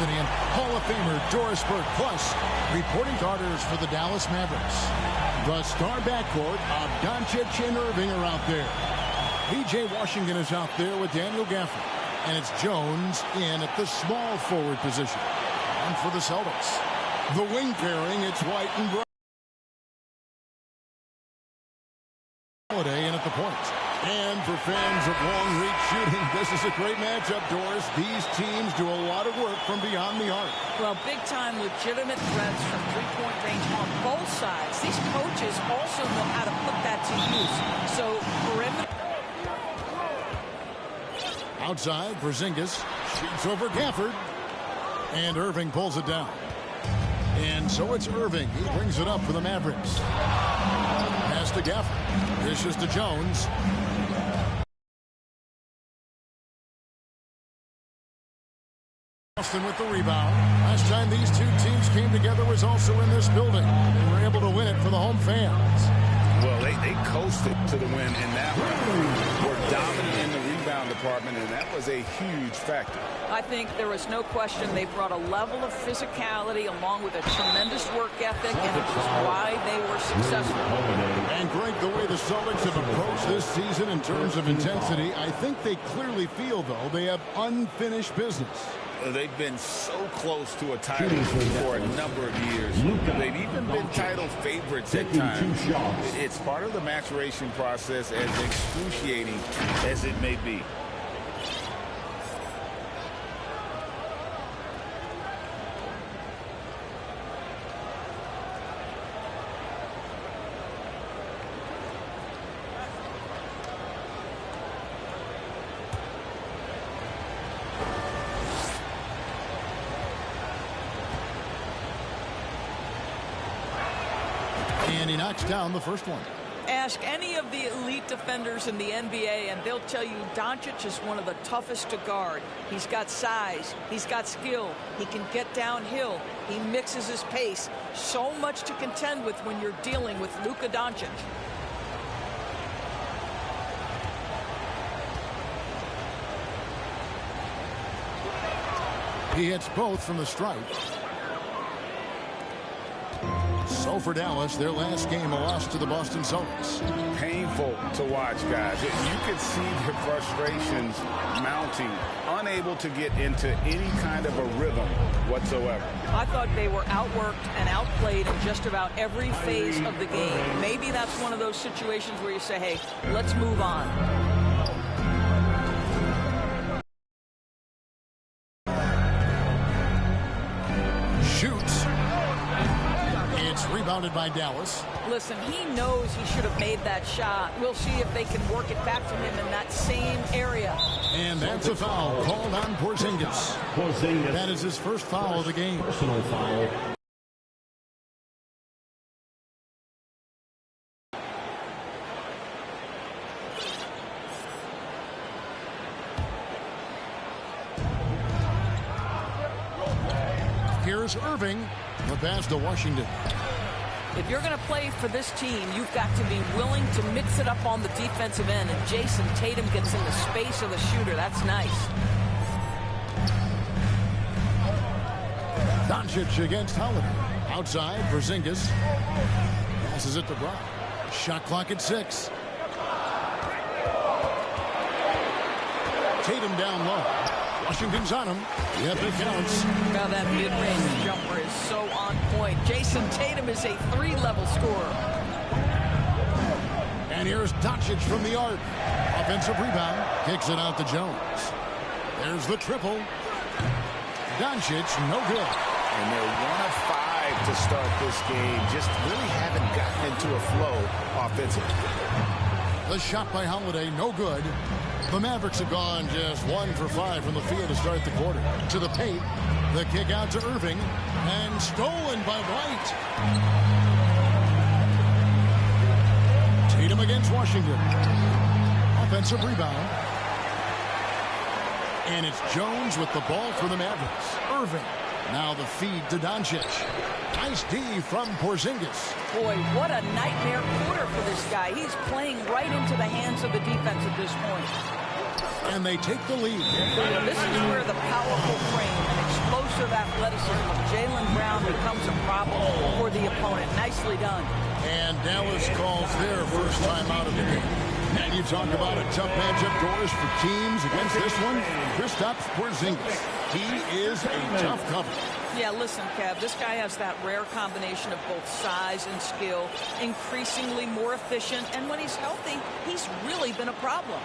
And Hall of Famer Doris Burke, plus reporting starters for the Dallas Mavericks. The star backcourt of Doncic and Irving are out there. P.J. Washington is out there with Daniel Gafford. And it's Jones in at the small forward position. And for the Celtics, the wing pairing, it's White and Brown. Holiday in at the point. And for fans of long-reach shooting, this is a great matchup, Doris. These teams do a lot of work from beyond the arc. Well, big-time legitimate threats from three-point range on both sides. These coaches also know how to put that to use. So, perimeter. Outside, Porzingis shoots over Gafford. And Irving pulls it down. And so it's Irving. He brings it up for the Mavericks. Pass to Gafford. Dishes to Jones. Boston with the rebound. Last time these two teams came together was also in this building. They were able to win it for the home fans. Well, they coasted to the win in that one. Were dominant in the rebound department, and that was a huge factor. I think there was no question they brought a level of physicality along with a tremendous work ethic, and it was why they were successful. And Greg, the way the Celtics have approached this season in terms of intensity, I think they clearly feel, though, they have unfinished business. They've been so close to a title for a number of years. They've even been title favorites at times. It's part of the maturation process, as excruciating as it may be. And he knocks down the first one. Ask any of the elite defenders in the NBA, and they'll tell you Doncic is one of the toughest to guard. He's got size. He's got skill. He can get downhill. He mixes his pace. So much to contend with when you're dealing with Luka Doncic. He hits both from the stripe. So for Dallas, their last game, a loss to the Boston Celtics. Painful to watch, guys. You can see their frustrations mounting, unable to get into any kind of a rhythm whatsoever. I thought they were outworked and outplayed in just about every phase of the game. Maybe that's one of those situations where you say, hey, let's move on. Shoots. It's rebounded by Dallas. Listen, he knows he should have made that shot. We'll see if they can work it back from him in that same area. And that's a foul called on Porzingis. That is his first foul of the game. Personal foul. Here's Irving. The pass to Washington. If you're going to play for this team, you've got to be willing to mix it up on the defensive end. And Jason Tatum gets in the space of the shooter. That's nice. Doncic against Holiday. Outside, Porzingis. Passes it to Brown. Shot clock at 6. Tatum down low. Washington's on him. Yep, it counts. Now that mid-range jumper is so on point. Jason Tatum is a 3-level scorer. And here's Doncic from the arc. Offensive rebound. Kicks it out to Jones. There's the triple. Doncic, no good. And they're 1 of 5 to start this game. Just really haven't gotten into a flow offensively. The shot by Holiday, no good. The Mavericks have gone just 1 for 5 from the field to start the quarter. To the paint. The kick out to Irving. And stolen by White. Tatum against Washington. Offensive rebound. And it's Jones with the ball for the Mavericks. Irving. Now the feed to Doncic. Nice D from Porzingis. Boy, what a nightmare quarter for this guy. He's playing right into the hands of the defense at this point. And they take the lead. This is where the powerful frame and explosive athleticism of Jaylen Brown becomes a problem for the opponent. Nicely done. And Dallas calls their first time out of the game. And you talk about a tough matchup, Doris, for teams against this one. Kristaps Porzingis. He is a tough cover. Yeah, listen, Kev, this guy has that rare combination of both size and skill, increasingly more efficient, and when he's healthy, he's really been a problem.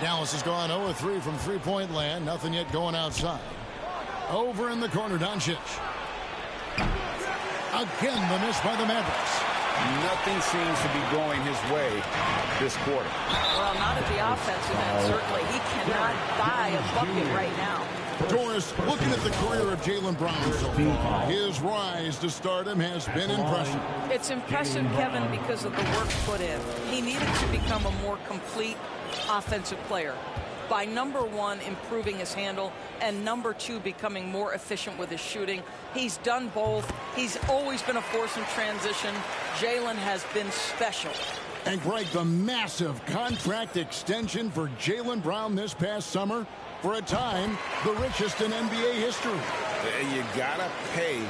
Dallas has gone 0-3 from three-point land. Nothing yet going outside. Over in the corner, Doncic. Again, the miss by the Mavericks. Nothing seems to be going his way this quarter. Well, not at the offensive end, certainly. He cannot buy a bucket right now. Doris, looking at the career of Jaylen Brown so far, his rise to stardom has been impressive. It's impressive, Kevin, because of the work put in. He needed to become a more complete offensive player. By number one, improving his handle, and number two, becoming more efficient with his shooting. He's done both. He's always been a force in transition. Jaylen has been special. And Greg, the massive contract extension for Jaylen Brown this past summer, for a time, the richest in NBA history. You gotta pay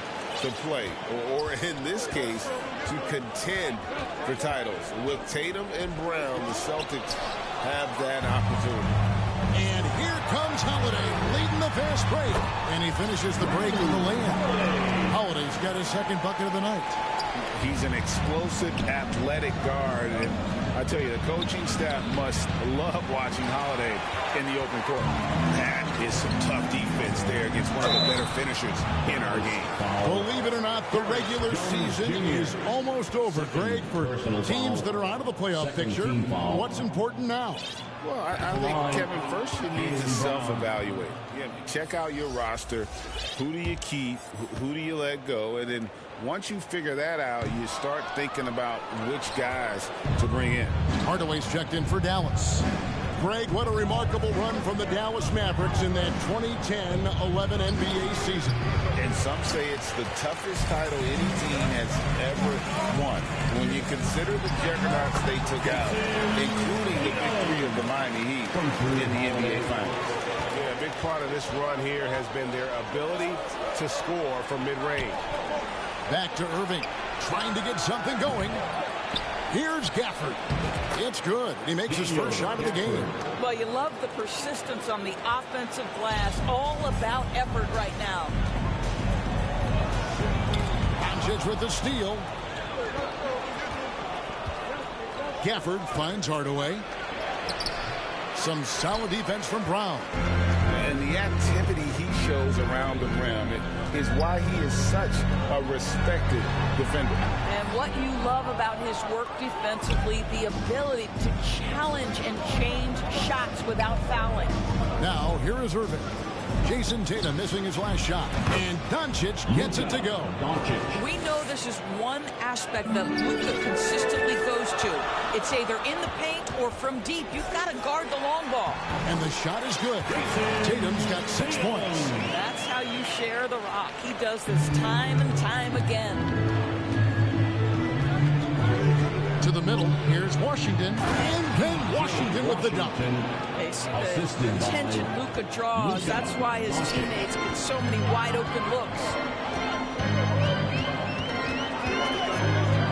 to play, or in this case, to contend for titles. With Tatum and Brown, the Celtics have that opportunity. And here comes Holiday leading the fast break. And he finishes the break with the layup. Holiday's got his second bucket of the night. He's an explosive, athletic guard. And I tell you, the coaching staff must love watching Holiday in the open court. That is some tough defense there against one of the better finishers in our game. Believe it or not, the regular season is almost over, Greg, for teams that are out of the playoff picture. What's important now? Well, I think, Kevin, first you need to self-evaluate. Check out your roster. Who do you keep? Who do you let go? And then once you figure that out, you start thinking about which guys to bring in. Hardaway's checked in for Dallas. Greg, what a remarkable run from the Dallas Mavericks in that 2010-11 NBA season. And some say it's the toughest title any team has ever won. When you consider the juggernauts they took out, including the victory of the Miami Heat in the NBA Finals. Yeah, a big part of this run here has been their ability to score from mid-range. Back to Irving, trying to get something going. Here's Gafford. It's good. He makes his first shot of the game. Well, you love the persistence on the offensive glass. All about effort right now. Doncic with the steal. Gafford finds Hardaway. Some solid defense from Brown. And the activity he shows around the rim is why he is such a respected defender. And what you love about his work defensively, the ability to challenge and change shots without fouling. Now, here is Irving. Jason Tatum missing his last shot. And Doncic gets it to go. We know this is one aspect that Luka consistently goes to. It's either in the paint or from deep. You've got to guard the long ball. And the shot is good. Tatum's got 6 points. That's how you share the rock. He does this time and time again. To the middle, here's Washington. And then Washington with the dunk. They see the attention Luka draws. That's why his teammates get so many wide open looks.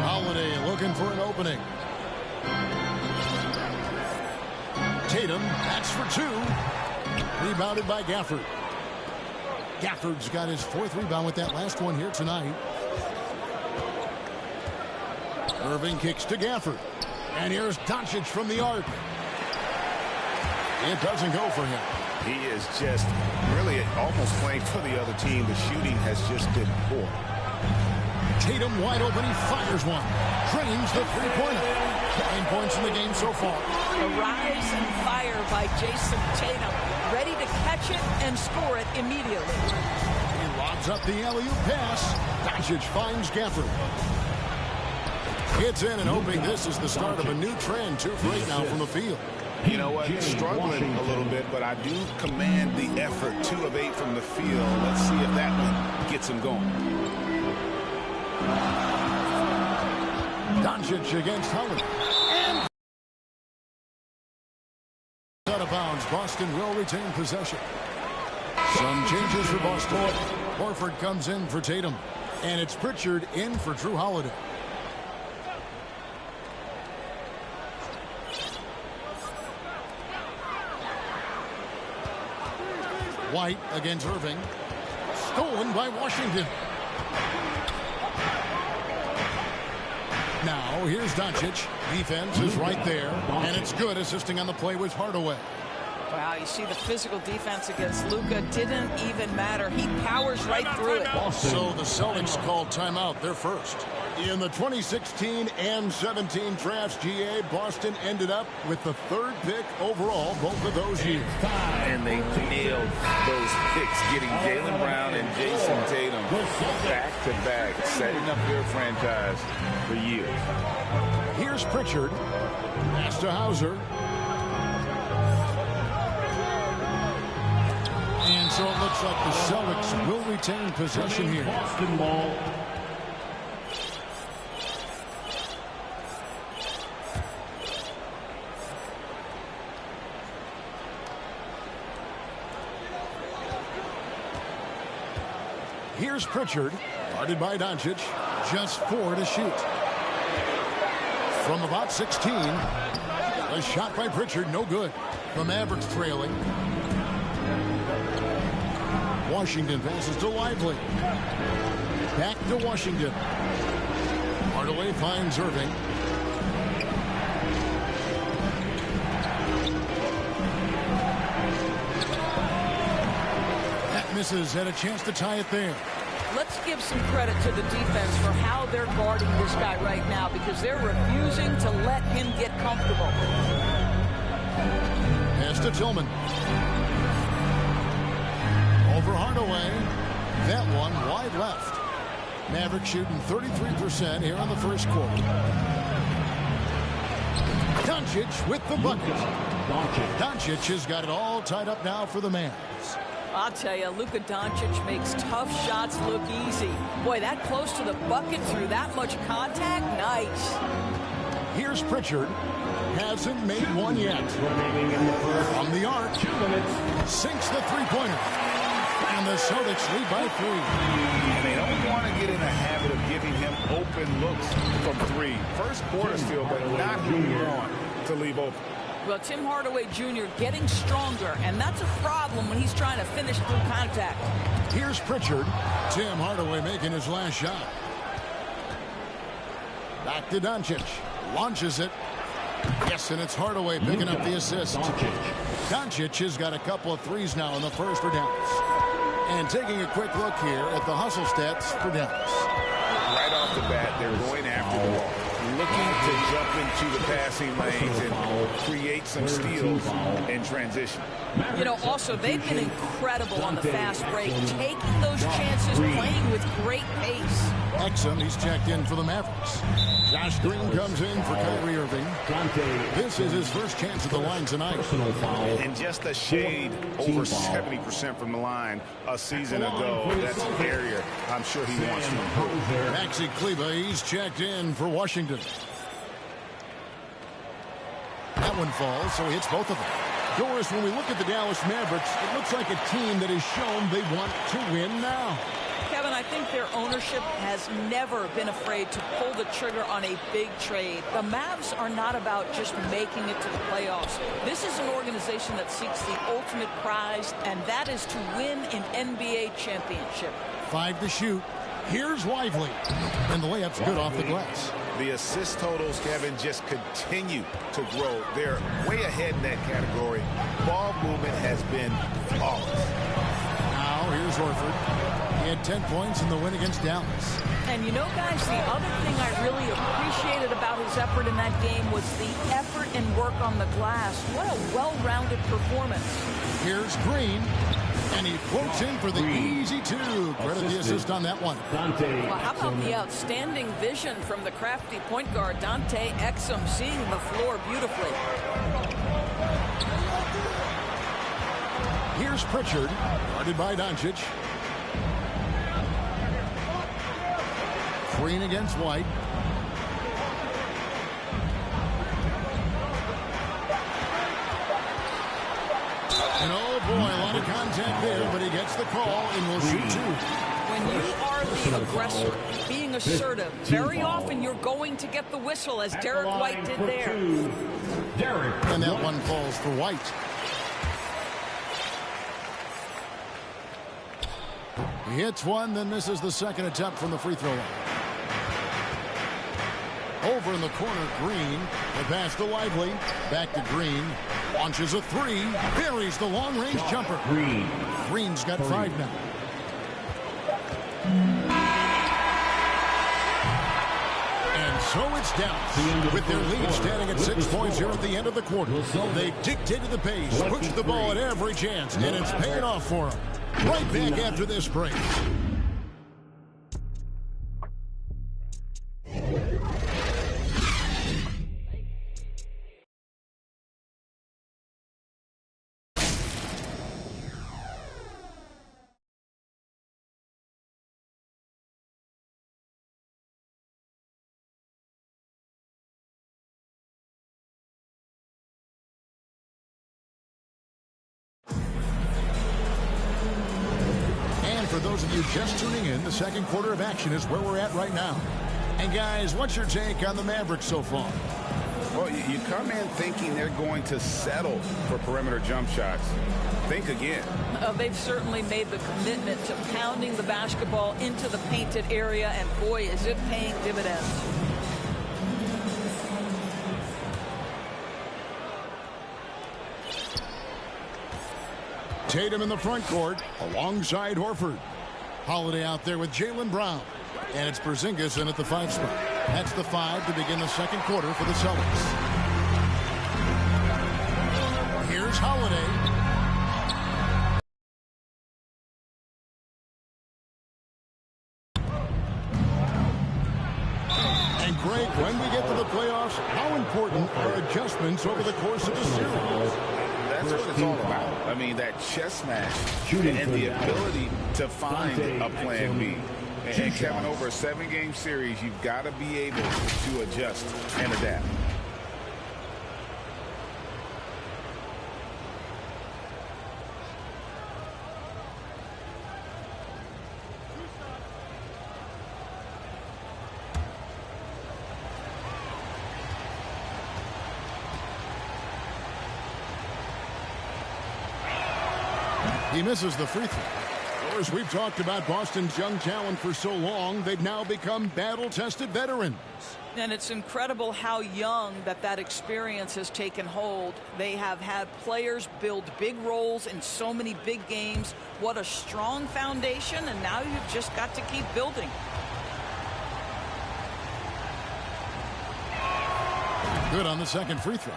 Holiday looking for an opening. Tatum backs for two. Rebounded by Gafford. Gafford's got his 4th rebound with that last one here tonight. Irving kicks to Gafford. And here's Doncic from the arc. It doesn't go for him. He is just really almost playing for the other team. The shooting has just been poor. Tatum wide open. He fires one. Drains the three-pointer. 9 points in the game so far. A rise and fire by Jason Tatum. Ready to catch it and score it immediately. He lobs up the alley-oop pass. Doncic finds Gafford. Gets in and hoping this is the start of a new trend. 2 for 8 now from the field. You know what? Struggling a little bit, but I do command the effort. 2 of 8 from the field. Let's see if that one gets him going. Doncic against Howard. And out of bounds. Boston will retain possession. Some changes for Boston. Horford comes in for Tatum. And it's Pritchard in for Drew Holiday. White against Irving. Stolen by Washington. Now here's Doncic. Defense is right there. And it's good. Assisting on the play was Hardaway. Wow, you see the physical defense against Luka didn't even matter. He powers right through it. So the Celtics called timeout. They're first. In the 2016 and 17 drafts, GA, Boston ended up with the 3rd pick overall both of those years. And they nailed those picks, getting Jaylen Brown and Jason Tatum back-to-back, setting up their franchise for years. Here's Pritchard. Pass to Hauser. And so it looks like the Celtics will retain possession here. Boston ball. Here's Pritchard, guarded by Doncic. Just 4 to shoot. From about 16, a shot by Pritchard, no good. The Mavericks trailing. Washington passes to Lively. Back to Washington. Hardaway finds Irving. That misses. Had a chance to tie it there. Let's give some credit to the defense for how they're guarding this guy right now, because they're refusing to let him get comfortable. Pass to Tillman. Over Hardaway. That one wide left. Mavericks shooting 33% here in the first quarter. Doncic with the bucket. Doncic has got it all tied up now for the Mavs. I'll tell you, Luka Doncic makes tough shots look easy. Boy, that close to the bucket through that much contact, nice. Here's Pritchard. Hasn't made one yet. From the arc. 2 minutes. Sinks the three-pointer. And the Celtics lead by 3. And they don't want to get in the habit of giving him open looks from 3. First quarter still, but not who you want to leave open. Well, Tim Hardaway Jr. getting stronger, and that's a problem when he's trying to finish through contact. Here's Pritchard. Tim Hardaway making his last shot. Back to Doncic. Launches it. Yes, and it's Hardaway picking up the assist. Doncic has got a couple of threes now in the first for Dallas. And taking a quick look here at the hustle stats for Dallas. Right off the bat, they're going after the ball, looking to jump into the passing lanes and create some steals in transition. You know, also, they've been incredible on the fast break, taking those chances, playing with great pace. Exum, he's checked in for the Mavericks. Josh Green comes in for Kyrie Irving. This is his first chance at the line tonight. And just a shade over 70% from the line a season ago. That's an area I'm sure he wants to improve. Maxi Kleber, he's checked in for Washington. That one falls, so he hits both of them. Doris, when we look at the Dallas Mavericks, it looks like a team that has shown they want to win now. Kevin, I think their ownership has never been afraid to pull the trigger on a big trade. The Mavs are not about just making it to the playoffs. This is an organization that seeks the ultimate prize, and that is to win an NBA championship. 5 to shoot. Here's Lively. And the layup's good off the glass. The assist totals, Kevin, just continue to grow. They're way ahead in that category. Ball movement has been flawless. Now here's Horford. He had 10 points in the win against Dallas. And you know, guys, the other thing I really appreciated about his effort in that game was the effort and work on the glass. What a well-rounded performance. Here's Green. And he floats in for the easy 2. Credit the assist on that one. Well, how about the outstanding vision from the crafty point guard, Dante Exum, seeing the floor beautifully. Here's Pritchard, guarded by Doncic. Green against White. And oh boy, a lot of contact there, but he gets the call and will shoot two. When you are the aggressor, being assertive, very often you're going to get the whistle, as Derek White did there. And that one falls for White. He hits one, then misses the second attempt from the free throw line. Over in the corner, Green. The pass to Lively. Back to Green. Launches a three. Buries the long-range jumper. Green's got 5 now. And so it's Dallas. With their lead standing at 6 points here at the end of the quarter. They've dictated the pace, pushed the ball at every chance, and it's paying off for them. Right back after this break. For those of you just tuning in, the second quarter of action is where we're at right now. And guys, what's your take on the Mavericks so far? Well, you come in thinking they're going to settle for perimeter jump shots. Think again. They've certainly made the commitment to pounding the basketball into the painted area, and boy, is it paying dividends. Tatum in the front court alongside Horford. Holiday out there with Jaylen Brown. And it's Porzingis in at the 5 spot. That's the 5 to begin the second quarter for the Celtics. Here's Holiday. And Greg, when we get to the playoffs, how important are adjustments over the course of the series? That's what it's all about. I mean, that chess match and the ability to find a plan B. And Kevin, over a 7-game series, you've got to be able to adjust and adapt. He misses the free throw. Of course, we've talked about Boston's young talent for so long. They've now become battle-tested veterans. And it's incredible how young that experience has taken hold. They have had players build big roles in so many big games. What a strong foundation, and now you've just got to keep building. Good on the second free throw.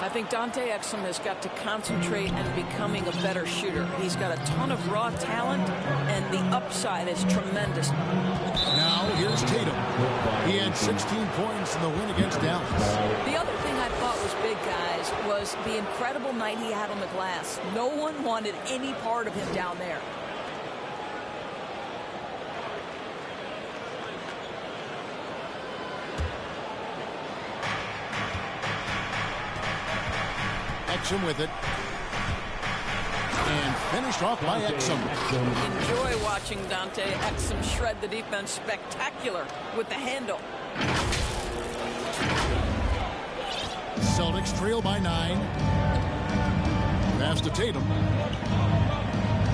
I think Dante Exum has got to concentrate on becoming a better shooter. He's got a ton of raw talent, and the upside is tremendous. Now here's Tatum. He had 16 points in the win against Dallas. The other thing I thought was big, guys, was the incredible night he had on the glass. No one wanted any part of him down there. Exum with it. And finished off by Exum. Enjoy watching Dante Exum shred the defense. Spectacular with the handle. Celtics trail by 9. Pass to Tatum.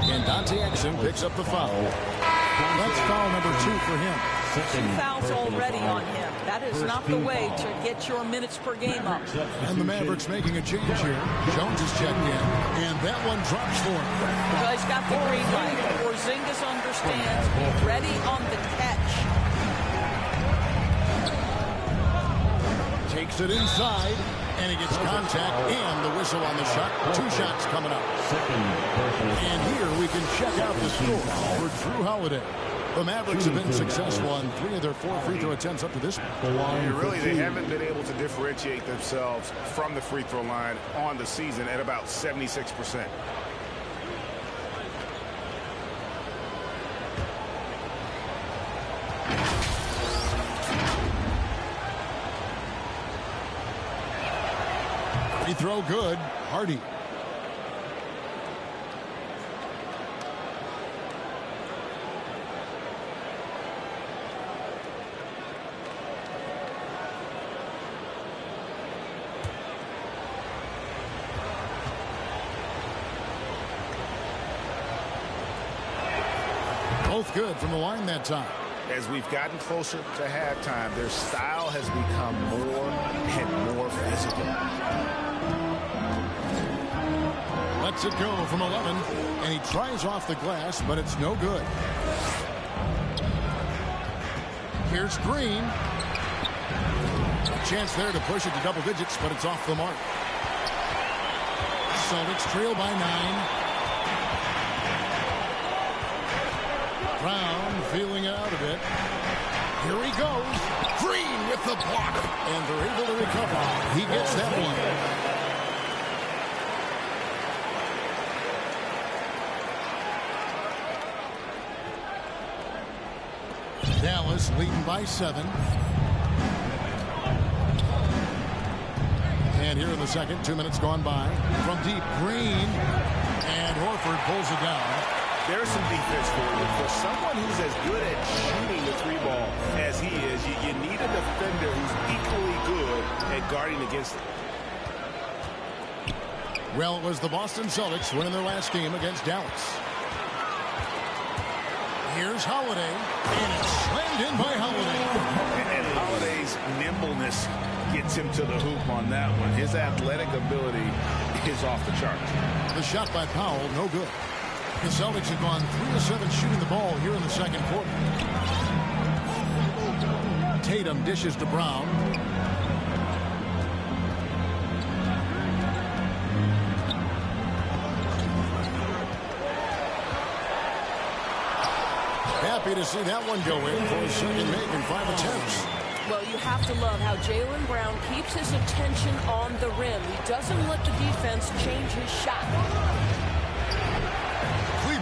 And Dante Exum picks up the foul. That's foul number 2 for him. 2 fouls already on him. That is not the way to get your minutes per game up. And the Mavericks making a change here. Jones is checked in. And that one drops for him. Well, he's got the green light. Porzingis understands. Be ready on the catch. Takes it inside. And he gets contact and the whistle on the shot. 2 shots coming up. And here we can check out the score for Drew Holiday. The Mavericks have been successful on 3 of their 4 free throw attempts up to this point. Really, they haven't been able to differentiate themselves from the free throw line on the season at about 76%. Free throw good. Hardy. Both good from the line that time. As we've gotten closer to halftime, their style has become more and more physical. Lets it go from 11, and he tries off the glass, but it's no good. Here's Green. A chance there to push it to double digits, but it's off the mark. Celtics trail by 9. Brown feeling it out a bit. Here he goes. Green with the block. And they're able to recover. He gets that one. Dallas leading by 7. And here in the second, 2 minutes gone by. From deep, Green. And Horford pulls it down. There's some defense for you. For someone who's as good at shooting the 3-ball as he is, you need a defender who's equally good at guarding against it. Well, it was the Boston Celtics winning their last game against Dallas. Here's Holiday, and it's slammed in by Holiday. And Holiday's nimbleness gets him to the hoop on that one. His athletic ability is off the charts. The shot by Powell, no good. The Celtics have gone 3 of 7 shooting the ball here in the second quarter. Tatum dishes to Brown. Happy to see that one go in for a second make in 5 attempts. Well, you have to love how Jaylen Brown keeps his attention on the rim. He doesn't let the defense change his shot.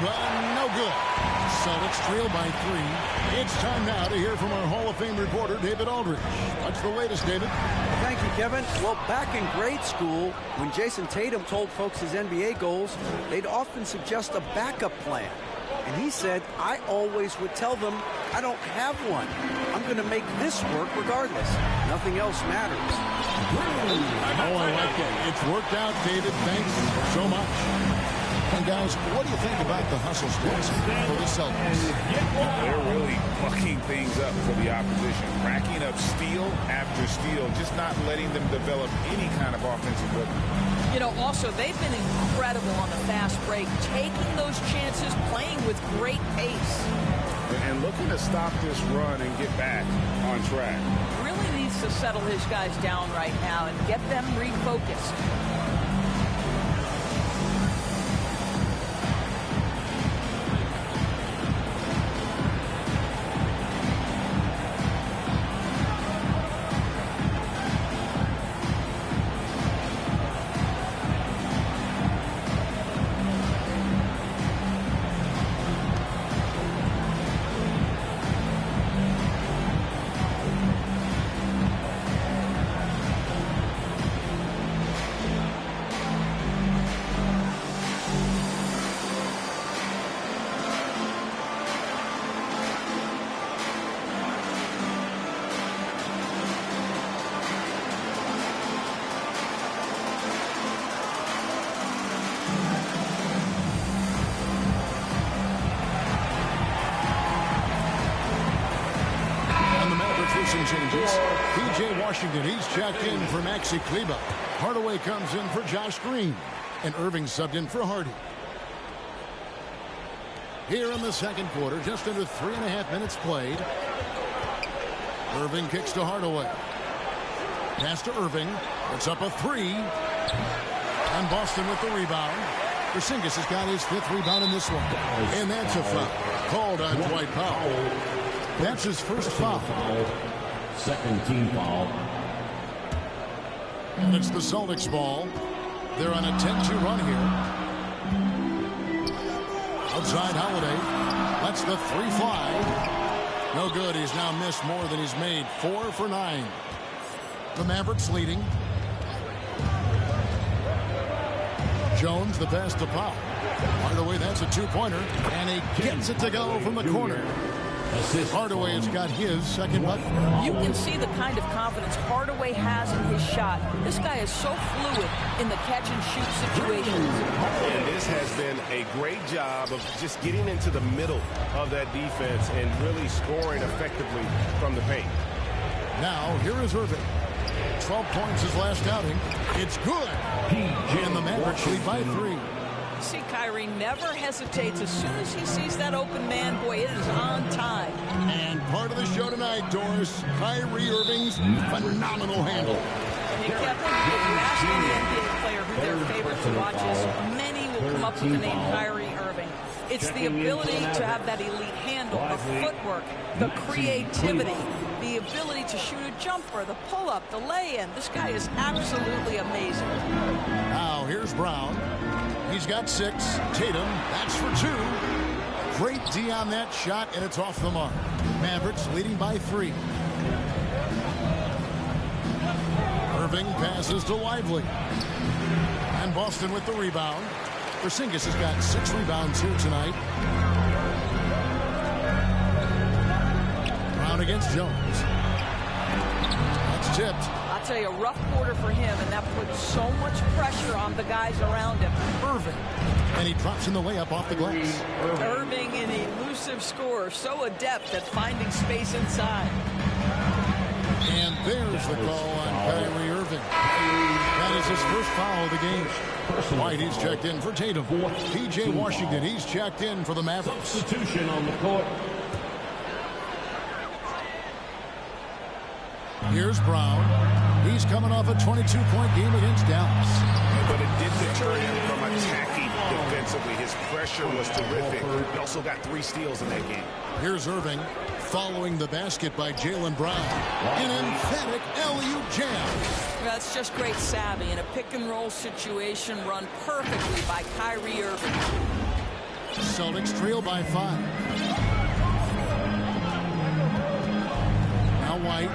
No good. Celtics trail by 3. It's time now to hear from our Hall of Fame reporter, David Aldridge. What's the latest, David? Thank you, Kevin. Well, back in grade school, when Jason Tatum told folks his NBA goals, they'd often suggest a backup plan. And he said, I always would tell them, I don't have one. I'm going to make this work regardless. Nothing else matters. Oh, I like it. It's worked out, David. Thanks so much. And guys, what do you think about the hustle splits for the Celtics? They're really fucking things up for the opposition. Racking up steal after steal, just not letting them develop any kind of offensive rhythm. You know, also, they've been incredible on the fast break, taking those chances, playing with great pace. And looking to stop this run and get back on track. Really needs to settle his guys down right now and get them refocused. Changes. P.J. Washington, he's checked in for Maxi Kleber. Hardaway comes in for Josh Green. And Irving subbed in for Hardy. Here in the second quarter, just under 3.5 minutes played. Irving kicks to Hardaway. Pass to Irving. It's up a 3. And Boston with the rebound. Porzingis has got his 5th rebound in this one. And that's a foul. Called on Dwight Powell. That's his first foul. Second team foul. And it's the Celtics ball. They're on a 10-2 run here. Outside Holiday. That's the 3 fly. No good. He's now missed more than he's made. 4 for 9. The Mavericks leading. Jones, the pass to Powell. Hardaway, that's a 2-pointer. And he gets it to go from the corner. Hardaway has got his second bucket. You can see the kind of confidence Hardaway has in his shot. This guy is so fluid in the catch-and-shoot situations. And this Dallas has been a great job of just getting into the middle of that defense and really scoring effectively from the paint. Now, here is Irving. 12 points his last outing. It's good. And the Mavericks lead by 3. See, Kyrie never hesitates. As soon as he sees that open man, boy, it is on time. And part of the show tonight, Doris, Kyrie Irving's phenomenal handle. Hey, Kevin, if you ask any NBA player who their favorite to watch is, many will come up with the name Kyrie Irving. It's the ability to have that elite handle, the footwork, the creativity, the ability to shoot a jumper, the pull-up, the lay-in. This guy is absolutely amazing. Now, here's Brown. He's got 6. Tatum, that's for 2. Great D on that shot, and it's off the mark. Mavericks leading by 3. Irving passes to Lively. And Boston with the rebound. Porzingis has got 6 rebounds here tonight. Brown against Jones. That's tipped. I'll tell you, a rough quarter for him, and that puts so much pressure on the guys around him. Irving. And he drops in the layup off the glass. Irving, an elusive scorer, so adept at finding space inside. And there's the call on Kyrie Irving. That is his first foul of the game. White, he's checked in for Tatum. P.J. Washington, he's checked in for the Mavericks. Substitution on the court. Here's Brown. He's coming off a 22-point game against Dallas. But it did deter him from attacking defensively. His pressure was terrific. He also got 3 steals in that game. Here's Irving following the basket by Jaylen Brown. An emphatic alley-oop jam. That's just great savvy in a pick-and-roll situation run perfectly by Kyrie Irving. Celtics trail by 5. Now White.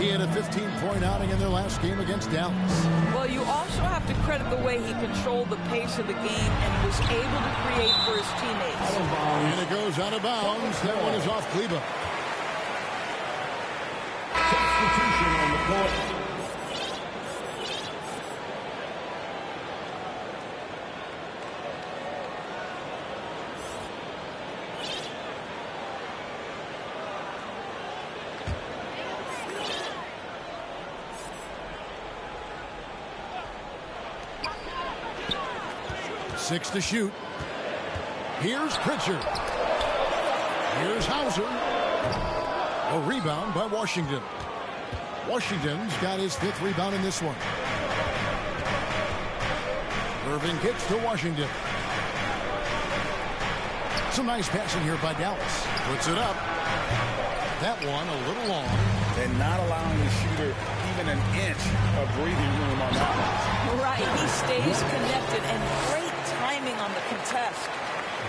He had a 15-point outing in their last game against Dallas. Well, you also have to credit the way he controlled the pace of the game and was able to create for his teammates. And it goes out of bounds. That one is off Kleba. Substitution on the court. Six to shoot. Here's Pritchard. Here's Hauser. A rebound by Washington. Washington's got his 5th rebound in this one. Irving kicks to Washington. Some nice passing here by Dallas. Puts it up. That one a little long. And not allowing the shooter even an inch of breathing room on that one. Right, he stays connected and great timing on the contest.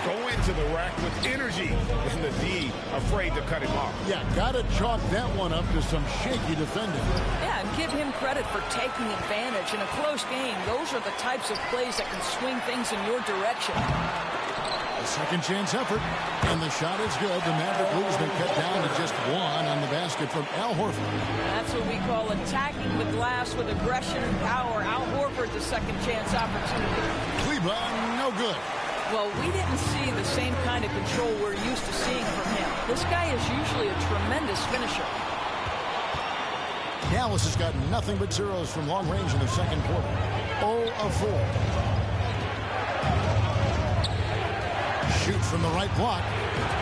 Go into the rack with energy, and the D afraid to cut him off. Yeah, gotta chalk that one up to some shaky defending. Yeah, and give him credit for taking advantage. In a close game, those are the types of plays that can swing things in your direction. A second chance effort, and the shot is good. The Maverick lead has been cut down to just 1 on the basket from Al Horford. That's what we call attacking the glass with aggression and power. Al Horford, the second chance opportunity. Kleba, no good. Well, we didn't see the same kind of control we're used to seeing from him. This guy is usually a tremendous finisher. Dallas has got nothing but zeros from long range in the second quarter. 0 of 4. Shoot from the right block.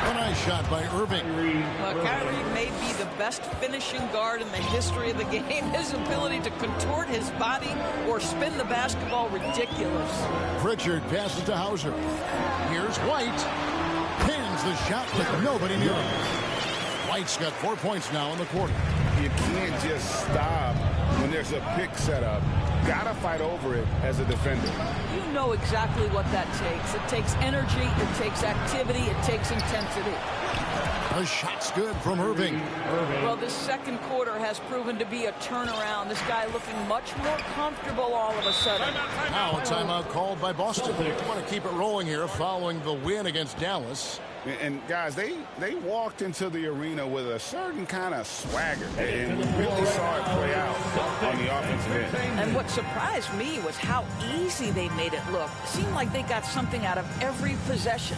A nice shot by Irving. Well, Kyrie may be the best finishing guard in the history of the game. His ability to contort his body or spin the basketball, ridiculous. Pritchard passes to Hauser. Here's White. Pins the shot with nobody near him. White's got 4 points now in the quarter. You can't just stop when there's a pick set up. Gotta fight over it as a defender. You know exactly what that takes. It takes energy, it takes activity, it takes intensity. The shot's good from Irving. Well, this second quarter has proven to be a turnaround. This guy looking much more comfortable all of a sudden. Now a timeout called by Boston. They want to keep it rolling here following the win against Dallas. And guys, they walked into the arena with a certain kind of swagger, and we really saw it play out on the offensive end. And what surprised me was how easy they made it look. It seemed like they got something out of every possession.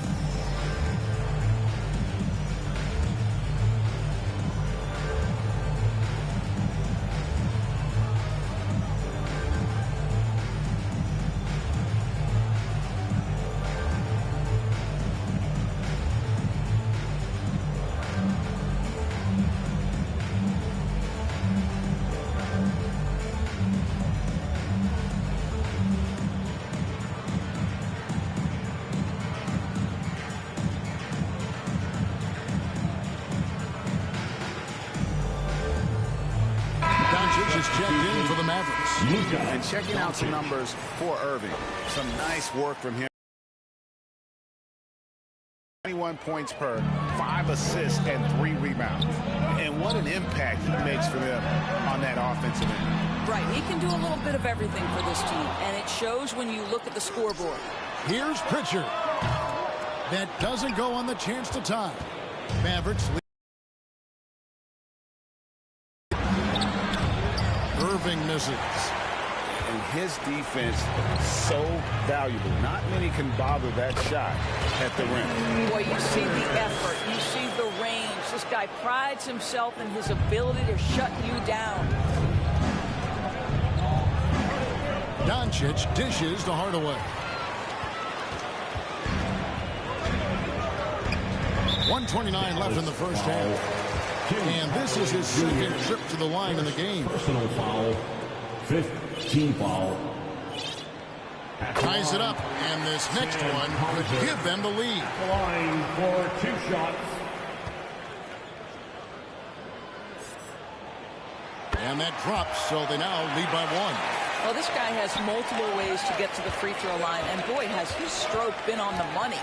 Is checked in for the Mavericks. And checking out some numbers for Irving. Some nice work from him. 21 points per, 5 assists, and 3 rebounds. And what an impact he makes for them on that offensive end. Right, he can do a little bit of everything for this team, and it shows when you look at the scoreboard. Here's Pritchard. That doesn't go on the chance to tie. Mavericks lead. Irving misses. And his defense so valuable. Not many can bother that shot at the rim. Boy, you see the effort. You see the range. This guy prides himself in his ability to shut you down. Doncic dishes to Hardaway. 1:29 left in the first half. And this is his second trip to the line in the game. Personal foul. 15 foul. Ties it up, and this next one could give them the lead. Line for 2 shots. And that drops, so they now lead by 1. Well, this guy has multiple ways to get to the free throw line, and boy, has his stroke been on the money.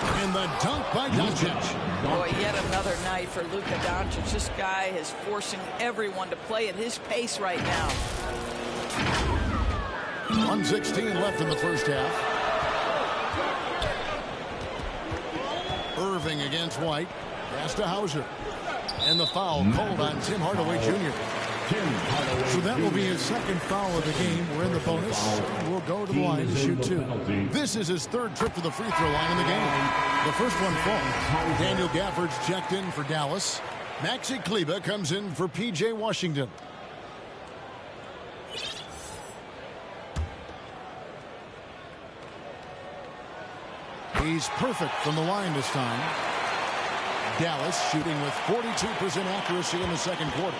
And the dunk by Doncic. Boy, yet another night for Luka Doncic. This guy is forcing everyone to play at his pace right now. 1:16 left in the first half. Irving against White. Pass to Hauser. And the foul called on Tim Hardaway Jr. So that will be his second foul of the game. We're in the bonus. We'll go to the line to shoot 2. This is his third trip to the free throw line in the game. The first one falls. Daniel Gafford's checked in for Dallas. Maxi Kleber comes in for P.J. Washington. He's perfect from the line this time. Dallas shooting with 42% accuracy in the second quarter.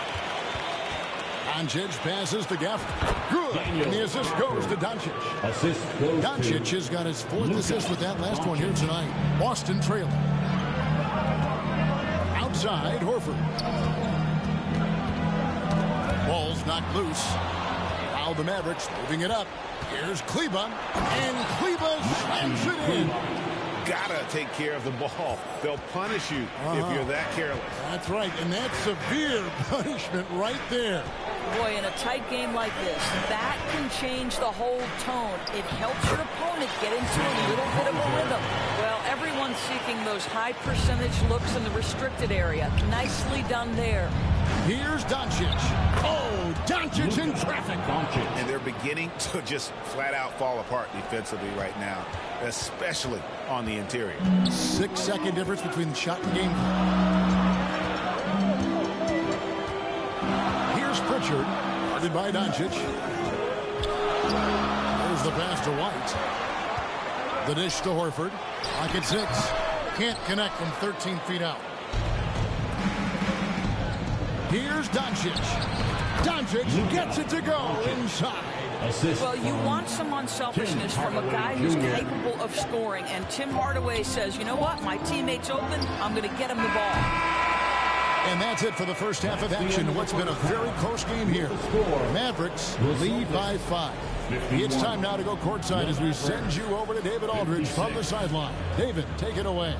Doncic passes to Gafford. Good. And the assist goes to Doncic. Doncic has got his 4th assist with that last one here tonight. Boston trailing. Outside, Horford. Ball's knocked loose. Now the Mavericks moving it up. Here's Kleber. And Kleber slams it in. Gotta take care of the ball. They'll punish you if you're that careless. That's right, and that's severe punishment right there. Boy, in a tight game like this, that can change the whole tone. It helps your opponent get into a little bit of a rhythm. Well, everyone's seeking those high percentage looks in the restricted area. Nicely done there. Here's Doncic. Oh, Doncic in traffic. And they're beginning to just flat out fall apart defensively right now, especially on the interior. 6-second difference between the shot and game. Here's Pritchard, guarded by Doncic. There's the pass to White. The dish to Horford. Pocket 6. Can't connect from 13 feet out. Here's Doncic. Doncic gets it to go inside. Well, you want some unselfishness from a guy who's capable of scoring. And Tim Hardaway says, you know what? My teammate's open. I'm going to get him the ball. And that's it for the first half of action. What's been a very close game here. Mavericks lead by 5. It's time now to go courtside as we send you over to David Aldridge from the sideline. David, take it away.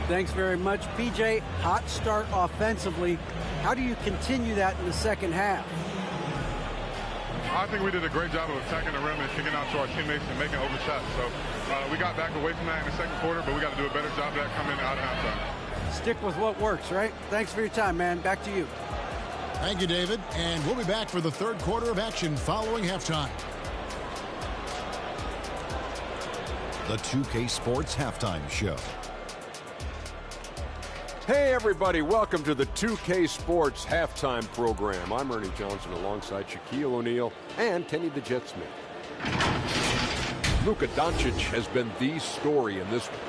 Thanks very much, PJ. Hot start offensively. How do you continue that in the second half? I think we did a great job of attacking the rim and kicking out to our teammates and making open shots. So we got back away from that in the second quarter, but we got to do a better job of that coming out of halftime. Stick with what works, right? Thanks for your time, man. Back to you. Thank you, David. And we'll be back for the third quarter of action following halftime. The 2K Sports Halftime Show. Hey everybody, welcome to the 2K Sports Halftime Program. I'm Ernie Johnson alongside Shaquille O'Neal and Kenny the Jet Smith. Luka Doncic has been the story in this one.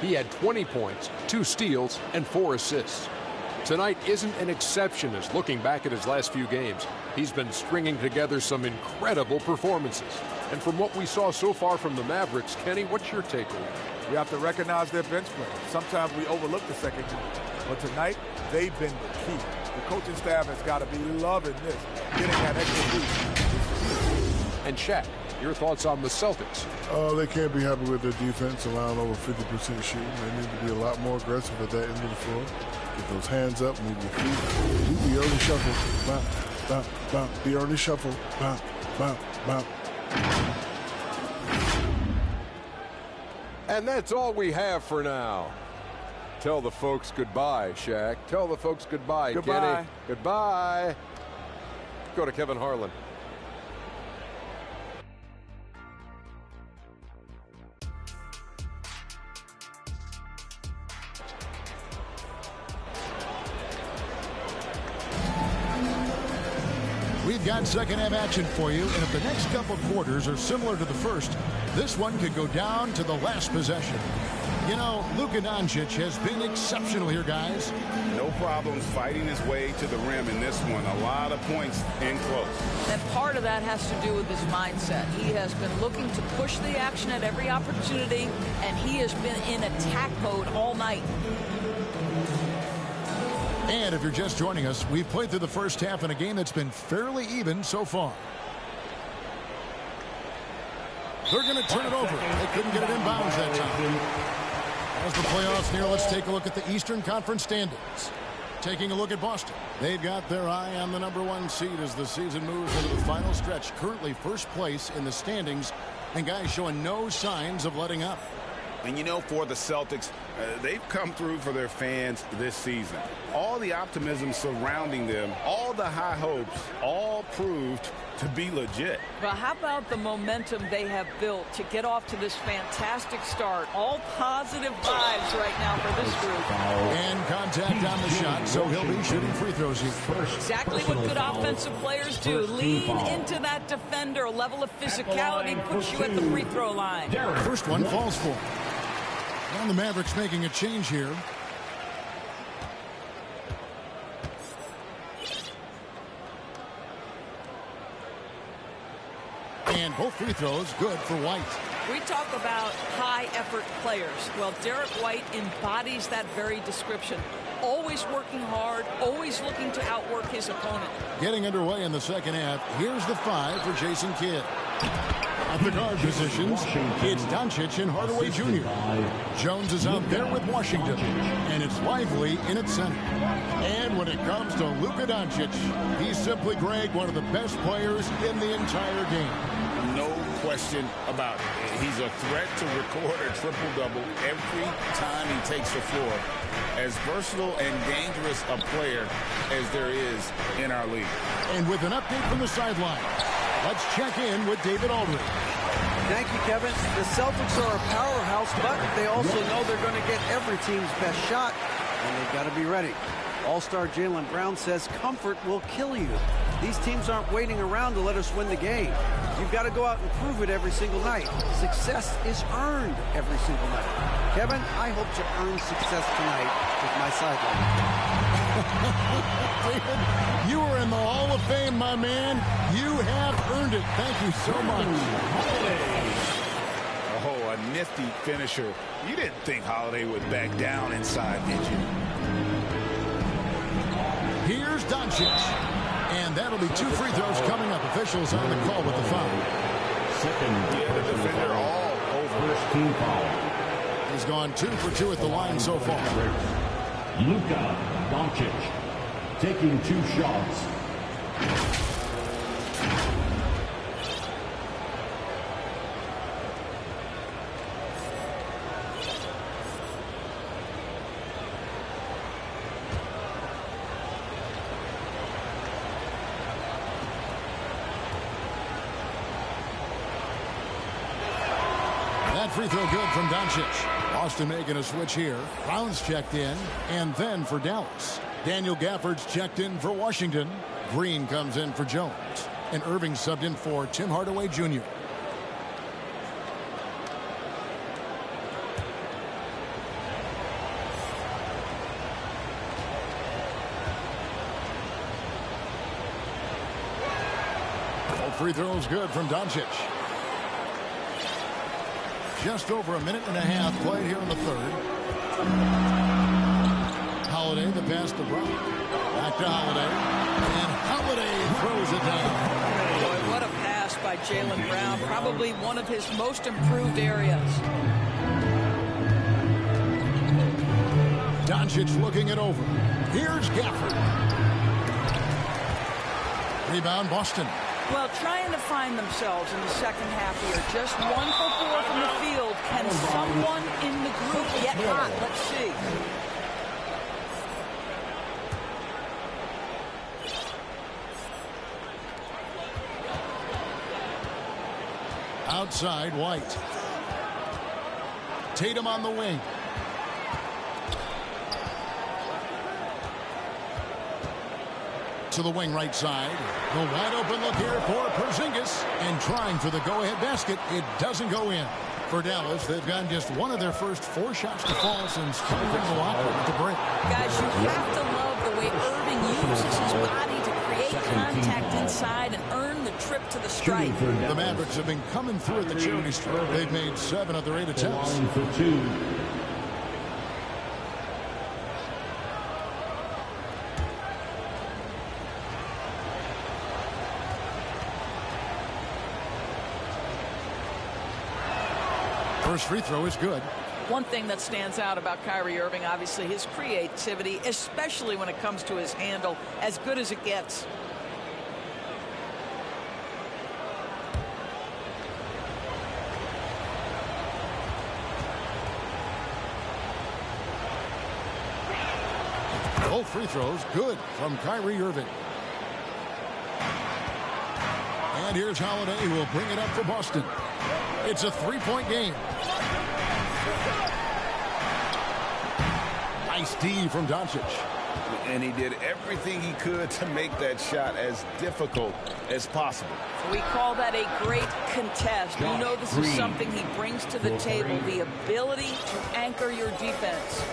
He had 20 points, 2 steals, and 4 assists. Tonight isn't an exception as looking back at his last few games, he's been stringing together some incredible performances. And from what we saw so far from the Mavericks, Kenny, what's your takeaway? We have to recognize their bench players. Sometimes we overlook the second team. But tonight, they've been the key. The coaching staff has got to be loving this. Getting that extra boost. And Shaq, your thoughts on the Celtics? They can't be happy with their defense, allowing over 50% shooting. They need to be a lot more aggressive at that end of the floor. Get those hands up, move your feet. Do the early shuffle. Bop, bop, bop. The early shuffle. Bop, bop, bop. And that's all we have for now. Tell the folks goodbye, Shaq. Tell the folks goodbye, Goodbye. Kenny. Goodbye. Go to Kevin Harlan. We've got second half action for you, and if the next couple quarters are similar to the first, this one could go down to the last possession. You know, Luka Doncic has been exceptional here, guys. No problems fighting his way to the rim in this one. A lot of points in close. And part of that has to do with his mindset. He has been looking to push the action at every opportunity, and he has been in attack mode all night. And if you're just joining us, we've played through the first half in a game that's been fairly even so far. They're going to turn it over. They couldn't get it in bounds that time. As the playoffs near, let's take a look at the Eastern Conference standings. Taking a look at Boston. They've got their eye on the #1 seed as the season moves into the final stretch. Currently first place in the standings, and guys showing no signs of letting up. And you know, for the Celtics, they've come through for their fans this season. All the optimism surrounding them, all the high hopes, all proved to be legit. But how about the momentum they have built to get off to this fantastic start? All positive vibes right now for this group. And contact on the shot, so he'll be shooting free throws here. Exactly what good offensive players do. Lean into that defender. A level of physicality puts you at the free throw line. First one falls for him. And the Mavericks making a change here. And both free throws good for White. We talk about high-effort players. Well, Derek White embodies that very description. Always working hard, always looking to outwork his opponent. Getting underway in the second half. Here's the 5 for Jason Kidd. At the guard positions, it's Doncic and Hardaway Jr. Jones is out there with Washington, and it's Lively in its center. And when it comes to Luka Doncic, he's simply, Greg, one of the best players in the entire game. No question about it. He's a threat to record a triple-double every time he takes the floor. As versatile and dangerous a player as there is in our league. And with an update from the sideline, let's check in with David Aldridge. Thank you, Kevin. The Celtics are a powerhouse, but they also know they're going to get every team's best shot, and they've got to be ready. All-star Jaylen Brown says comfort will kill you. These teams aren't waiting around to let us win the game. You've got to go out and prove it every single night. Success is earned every single night. Kevin, I hope to earn success tonight with my sideline. David, you are in the Hall of Fame, my man. You have earned it. Thank you so much. Oh, a nifty finisher. You didn't think Holiday would back down inside, did you? Here's Doncic. And that'll be 2 free throws coming up. Officials on the call with the foul. The defender all over. First team foul. He's gone 2 for 2 at the line so far. Luka Doncic taking 2 shots. That free throw good from Doncic. Boston making a switch here. Brown's checked in. And then for Dallas, Daniel Gafford's checked in for Washington. Green comes in for Jones. And Irving subbed in for Tim Hardaway Jr. Free throws good from Doncic. Just over a minute and a half played here in the third. Holiday, the pass to Brown. Back to Holiday. And Holiday throws it down. Boy, what a pass by Jaylen Brown. Probably one of his most improved areas. Doncic looking it over. Here's Gafford. Rebound, Boston. Well, trying to find themselves in the second half here. Just 1 for 4 from the field. Can someone in the group get hot? Let's see. Outside, White. Tatum on the wing. To the wing right side. The wide open look here for Porzingis. And trying for the go-ahead basket. It doesn't go in. For Dallas, they've gotten just one of their first 4 shots to fall since coming from the locker at the break. Guys, you have to love the way Irving uses his body to create contact inside and earn the trip to the stripe. The Mavericks have been coming through at the charity stripe. They've made 7 of their 8 attempts. First free throw is good. One thing that stands out about Kyrie Irving, obviously, his creativity, especially when it comes to his handle, as good as it gets. Both free throws good from Kyrie Irving. And here's Holiday, who will bring it up for Boston. It's a 3-point game. Nice D from Doncic. And he did everything he could to make that shot as difficult as possible. We call that a great contest. You know this is something he brings to the table, the ability to anchor your defense.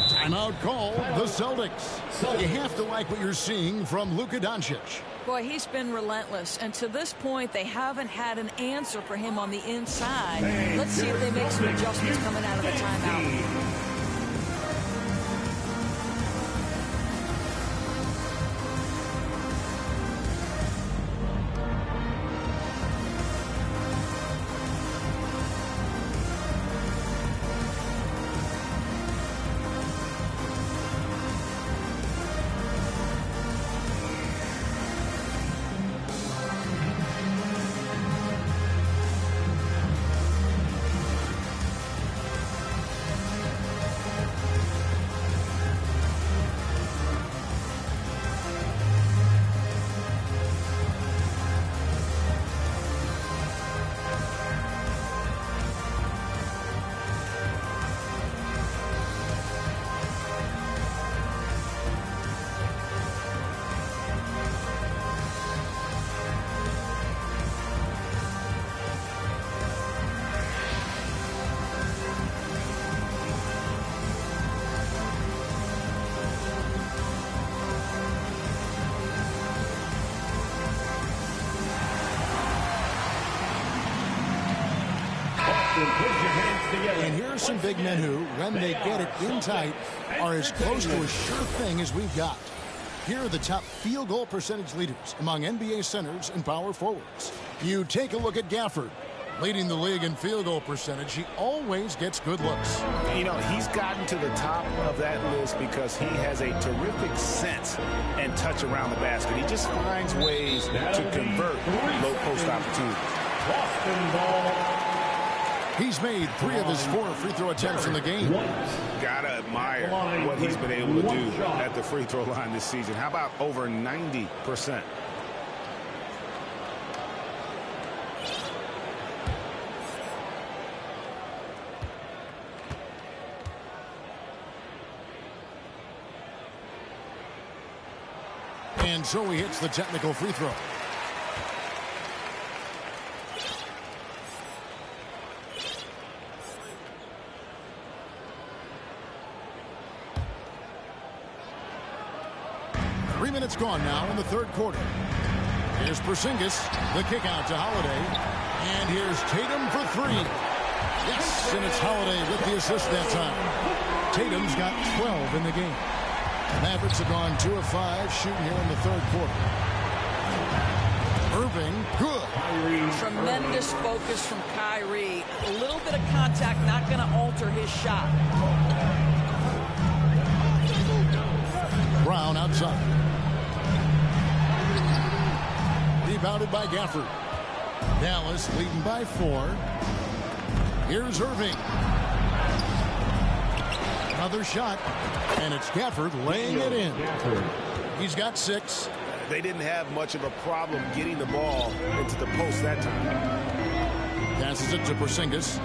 Timeout call, the Celtics. You have to like what you're seeing from Luka Doncic. Boy, he's been relentless, and to this point, they haven't had an answer for him on the inside. Let's see if they make some adjustments coming out of the timeout. And here are some big men who, when they get it in tight, are as close to a sure thing as we've got. Here are the top field goal percentage leaders among NBA centers and power forwards. You take a look at Gafford, leading the league in field goal percentage. He always gets good looks. You know, he's gotten to the top of that list because he has a terrific sense and touch around the basket. He just finds ways to convert low post opportunities. Boston ball. He's made 3 of his 4 free throw attempts in the game. Gotta admire what he's been able to do at the free throw line this season. How about over 90%? And so he hits the technical free throw. Minutes gone now in the third quarter. Here's Porzingis, the kick out to Holiday, and here's Tatum for three. Yes, and it's Holiday with the assist that time. Tatum's got 12 in the game. Mavericks have gone 2 of 5 shooting here in the third quarter. Irving, good. Tremendous focus from Kyrie. A little bit of contact, not going to alter his shot. Brown outside. Rebounded by Gafford. Dallas leading by 4. Here's Irving. Another shot, and it's Gafford laying it in. He's got 6. They didn't have much of a problem getting the ball into the post that time. Passes it to Porzingis.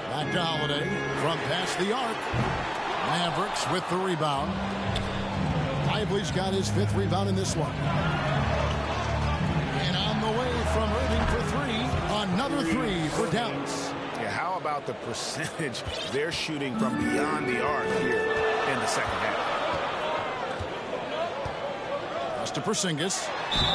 Back to Holiday from past the arc. Mavericks with the rebound. Lively's got his 5th rebound in this one. And on the way from Irving for 3. Another 3 for Dallas. Yeah, how about the percentage they're shooting from beyond the arc here in the second half? Pass to Porzingis.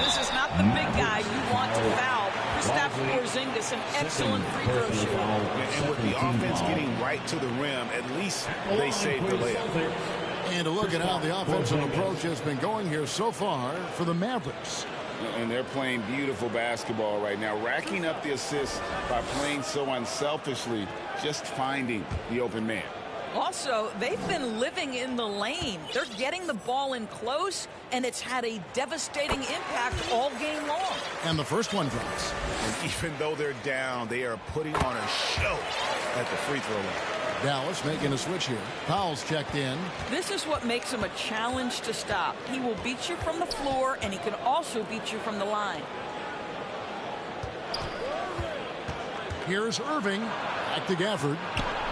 This is not the big guy you want to foul. Kristaps Porzingis, an excellent free throw shooter. And with the offense getting right to the rim, at least they saved the layup. And to look at how the offensive approach has been going here so far for the Mavericks. And they're playing beautiful basketball right now, racking up the assists by playing so unselfishly, just finding the open man. Also, they've been living in the lane. They're getting the ball in close, and it's had a devastating impact all game long. And the first one drops. And even though they're down, they are putting on a show at the free throw line. Dallas making a switch here. Powell's checked in. This is what makes him a challenge to stop. He will beat you from the floor, and he can also beat you from the line. Here's Irving. Back to Gafford.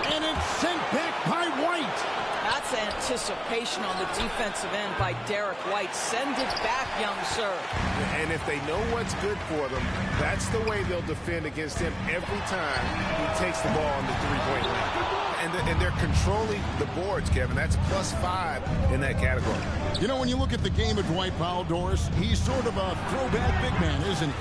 And it's sent back by White. That's anticipation on the defensive end by Derek White. Send it back, young sir. And if they know what's good for them, that's the way they'll defend against him every time he takes the ball on the three-point line. And they're controlling the boards, Kevin. That's +5 in that category. You know, when you look at the game of Dwight Powell, Doris, he's sort of a throwback big man, isn't he?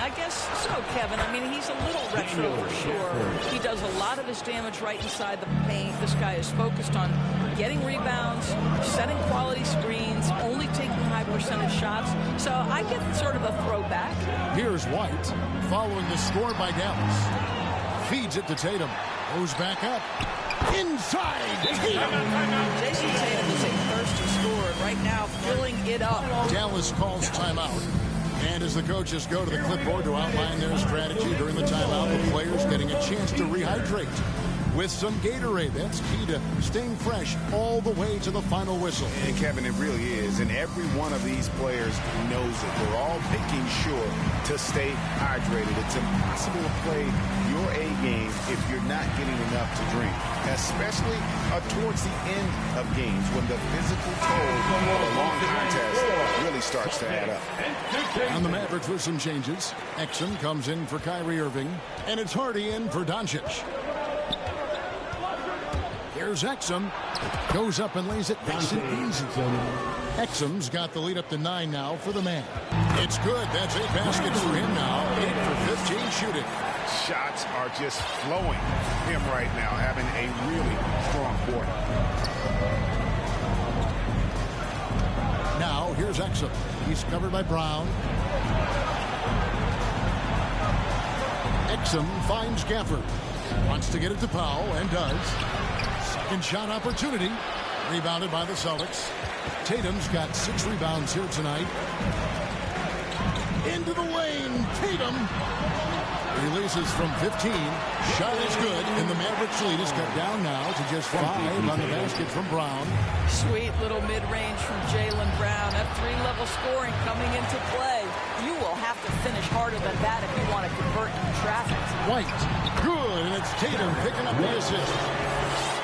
I guess so, Kevin. I mean, he's a little retro for sure. He does a lot of his damage right inside the paint. This guy is focused on getting rebounds, setting quality screens, only taking high percentage shots. So I get sort of a throwback. Here's White following the score by Dallas. Feeds it to Tatum. Goes back up. Inside. Jason Tatum is a thirsty scorer right now, filling it up. Dallas calls timeout. And as the coaches go to the clipboard to outline their strategy during the timeout, the players getting a chance to rehydrate with some Gatorade. That's key to staying fresh all the way to the final whistle. And Kevin, it really is. And every one of these players knows it. They're all making sure to stay hydrated. It's impossible to play your A game if you're not getting enough to drink, especially towards the end of games when the physical toll of a long contest really starts to add up. On the Mavericks with some changes. Exum comes in for Kyrie Irving, and it's Hardy in for Doncic. Here's Exum. Goes up and lays it nice and easy. Exum's got the lead up to 9 now for the man. It's good. That's 8 baskets for him now. 8 for 15 shooting. Shots are just flowing him right now, having a really strong quarter. Now, here's Exum. He's covered by Brown. Exum finds Gafford. Wants to get it to Powell, and does. Second shot opportunity. Rebounded by the Celtics. Tatum's got 6 rebounds here tonight. Into the lane. Tatum releases from 15. Shot is good, and the Mavericks lead is cut down now to just 5 on the basket from Brown. Sweet little mid-range from Jaylen Brown. That 3-level scoring coming into play. You will have to finish harder than that if you want to convert in traffic. White, good, and it's Tatum picking up the assist.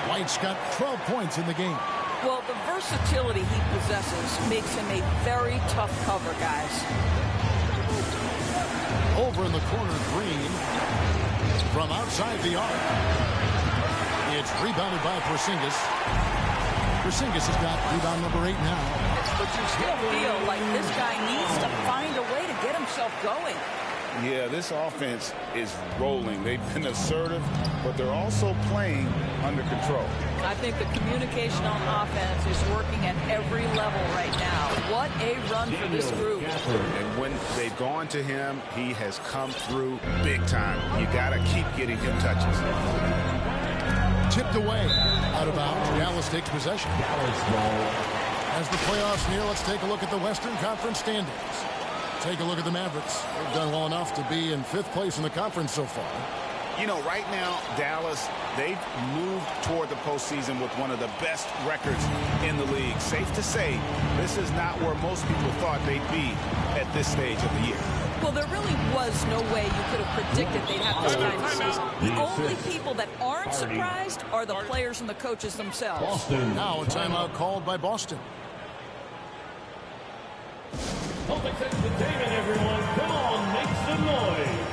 White's got 12 points in the game. Well, the versatility he possesses makes him a very tough cover, guys. Over in the corner, Green. From outside the arc. It's rebounded by Porzingis. Porzingis has got rebound number 8 now. But you still feel like this guy needs to find a way to get himself going. Yeah, this offense is rolling. They've been assertive, but they're also playing under control. I think the communication on offense is working at every level right now. What a run for this group. And when they've gone to him, he has come through big time. You got to keep getting him touches. Tipped away. Out of bounds. Dallas takes possession. As the playoffs near, let's take a look at the Western Conference standings. Take a look at the Mavericks. They've done well enough to be in 5th place in the conference so far. You know, right now, Dallas, they've moved toward the postseason with one of the best records in the league. Safe to say, this is not where most people thought they'd be at this stage of the year. Well, there really was no way you could have predicted they'd have this kind of season. The only people that aren't surprised are the players and the coaches themselves. Boston. Now a timeout called by Boston. Celtics entertainment, everyone. Come on, make some noise.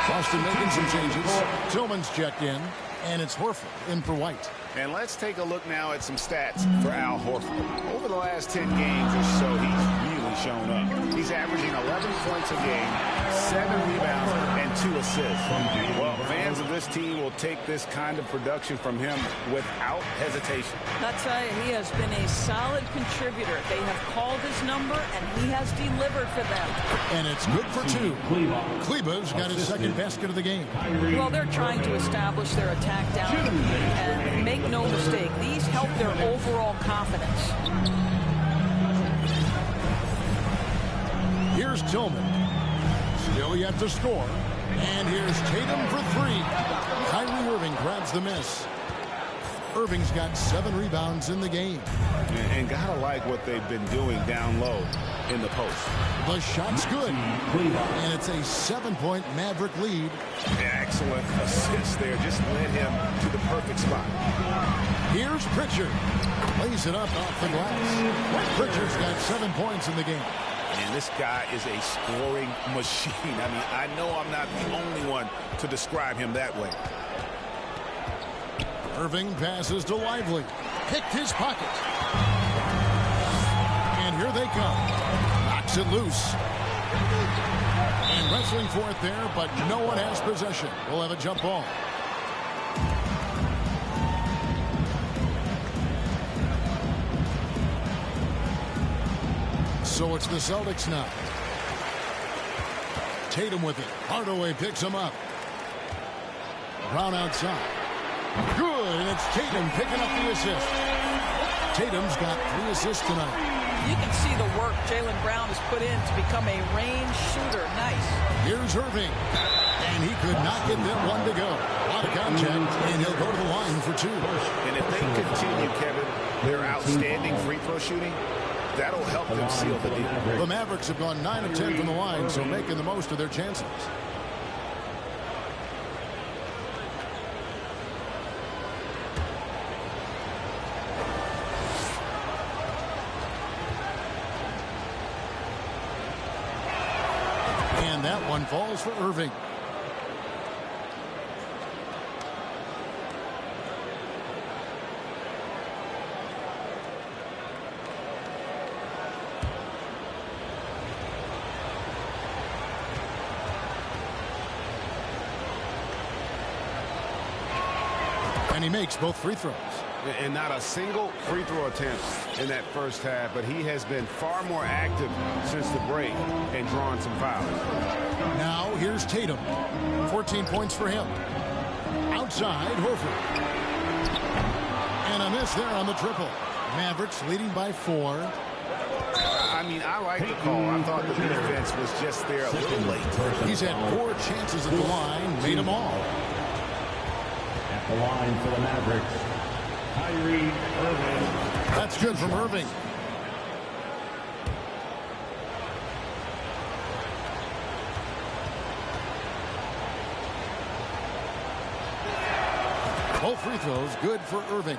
Boston making some changes. Tillman's checked in, and it's Horford in for White. And let's take a look now at some stats for Al Horford. Over the last 10 games or so, he's really shown up. He's averaging 11 points a game, 7 rebounds, and 2 assists. Well, fans of this team will take this kind of production from him without hesitation. I tell you, he has been a solid contributor. They have called his number, and he has delivered for them. And it's good for 2. Kleba's got his second basket of the game. Well, they're trying to establish their attack down the key, and make no mistake, these help their overall confidence. Here's Tillman. Still yet to score. And here's Tatum for 3. Kyrie Irving grabs the miss. Irving's got 7 rebounds in the game. And gotta like what they've been doing down low in the post. The shot's good. And it's a 7-point Maverick lead. Excellent assist there. Just led him to the perfect spot. Here's Pritchard. Lays it up off the glass. Pritchard's got 7 points in the game. And this guy is a scoring machine. I mean, I know I'm not the only one to describe him that way. Irving passes to Lively. Picked his pocket. And here they come. Knocks it loose. And wrestling for it there, but no one has possession. We'll have a jump ball. So it's the Celtics now. Tatum with it. Hardaway picks him up. Brown outside. Good, and it's Tatum picking up the assist. Tatum's got 3 assists tonight. You can see the work Jaylen Brown has put in to become a range shooter. Nice. Here's Irving. And he could not get that one to go. A lot of contact, and he'll go to the line for 2. And if they continue, Kevin, their outstanding free throw shooting, that'll help them seal the deal. The Mavericks have gone 9 of 10 from the line, so making the most of their chances. And that one falls for Irving. And he makes both free throws. And not a single free throw attempt in that first half, but he has been far more active since the break and drawing some fouls. Now here's Tatum. 14 points for him. Outside, Horford. And a miss there on the triple. Mavericks leading by 4. I mean, I like the call. I thought the defense was just there a little late. He's had 4 chances at the line, made them all. At the line for the Mavericks, Kyrie Irving. That's good from Irving. Both free throws good for Irving.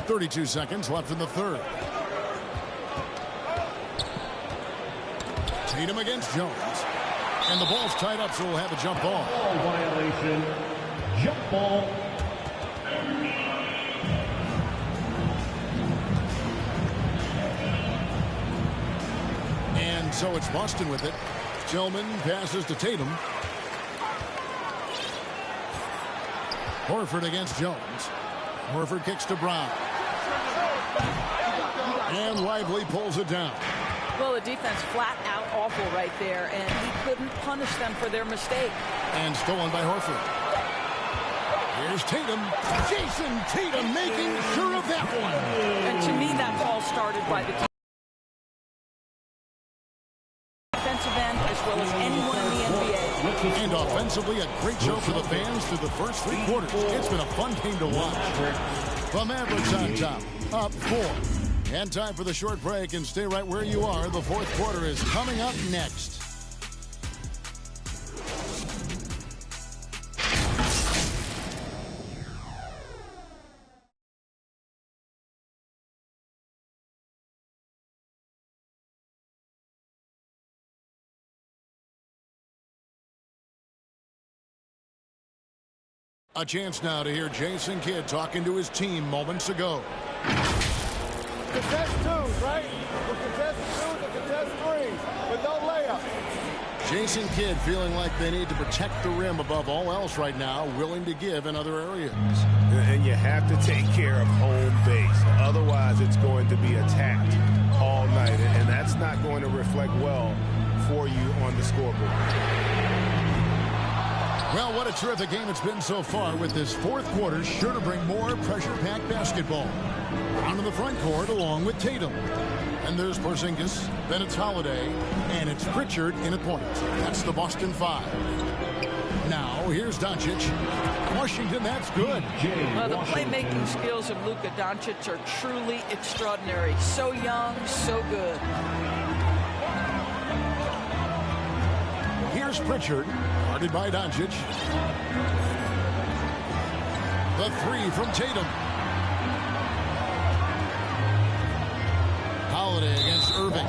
32 seconds left in the third. Tatum against Jones. And the ball's tied up, so we'll have a jump ball. Ball violation. Jump ball. And so it's Boston with it. Tillman passes to Tatum. Horford against Jones. Horford kicks to Brown. And Lively pulls it down. Well, the defense flat out awful right there, and he couldn't punish them for their mistake. And stolen by Horford. Here's Tatum. Jason Tatum making sure of that one. And to me, that all started by the defensive end as well as anyone in the NBA. And offensively, a great show for the fans through the first 3 quarters. It's been a fun game to watch. The Mavericks on top, up 4. And time for the short break, and stay right where you are. The fourth quarter is coming up next. A chance now to hear Jason Kidd talking to his team moments ago. Contest 2s, right? We'll contest 2s and contest 3s, but no layup. Jason Kidd feeling like they need to protect the rim above all else right now, willing to give in other areas. And you have to take care of home base. Otherwise, it's going to be attacked all night, and that's not going to reflect well for you on the scoreboard. Well, what a terrific game it's been so far, with this fourth quarter sure to bring more pressure-packed basketball. Onto the front court along with Tatum. And there's Porzingis, then it's Holiday, and it's Pritchard in at point. That's the Boston 5. Now, here's Doncic. Washington, that's good. Well, the playmaking skills of Luka Doncic are truly extraordinary. So young, so good. Here's Pritchard, guarded by Doncic. The 3 from Tatum. Holiday against Irving.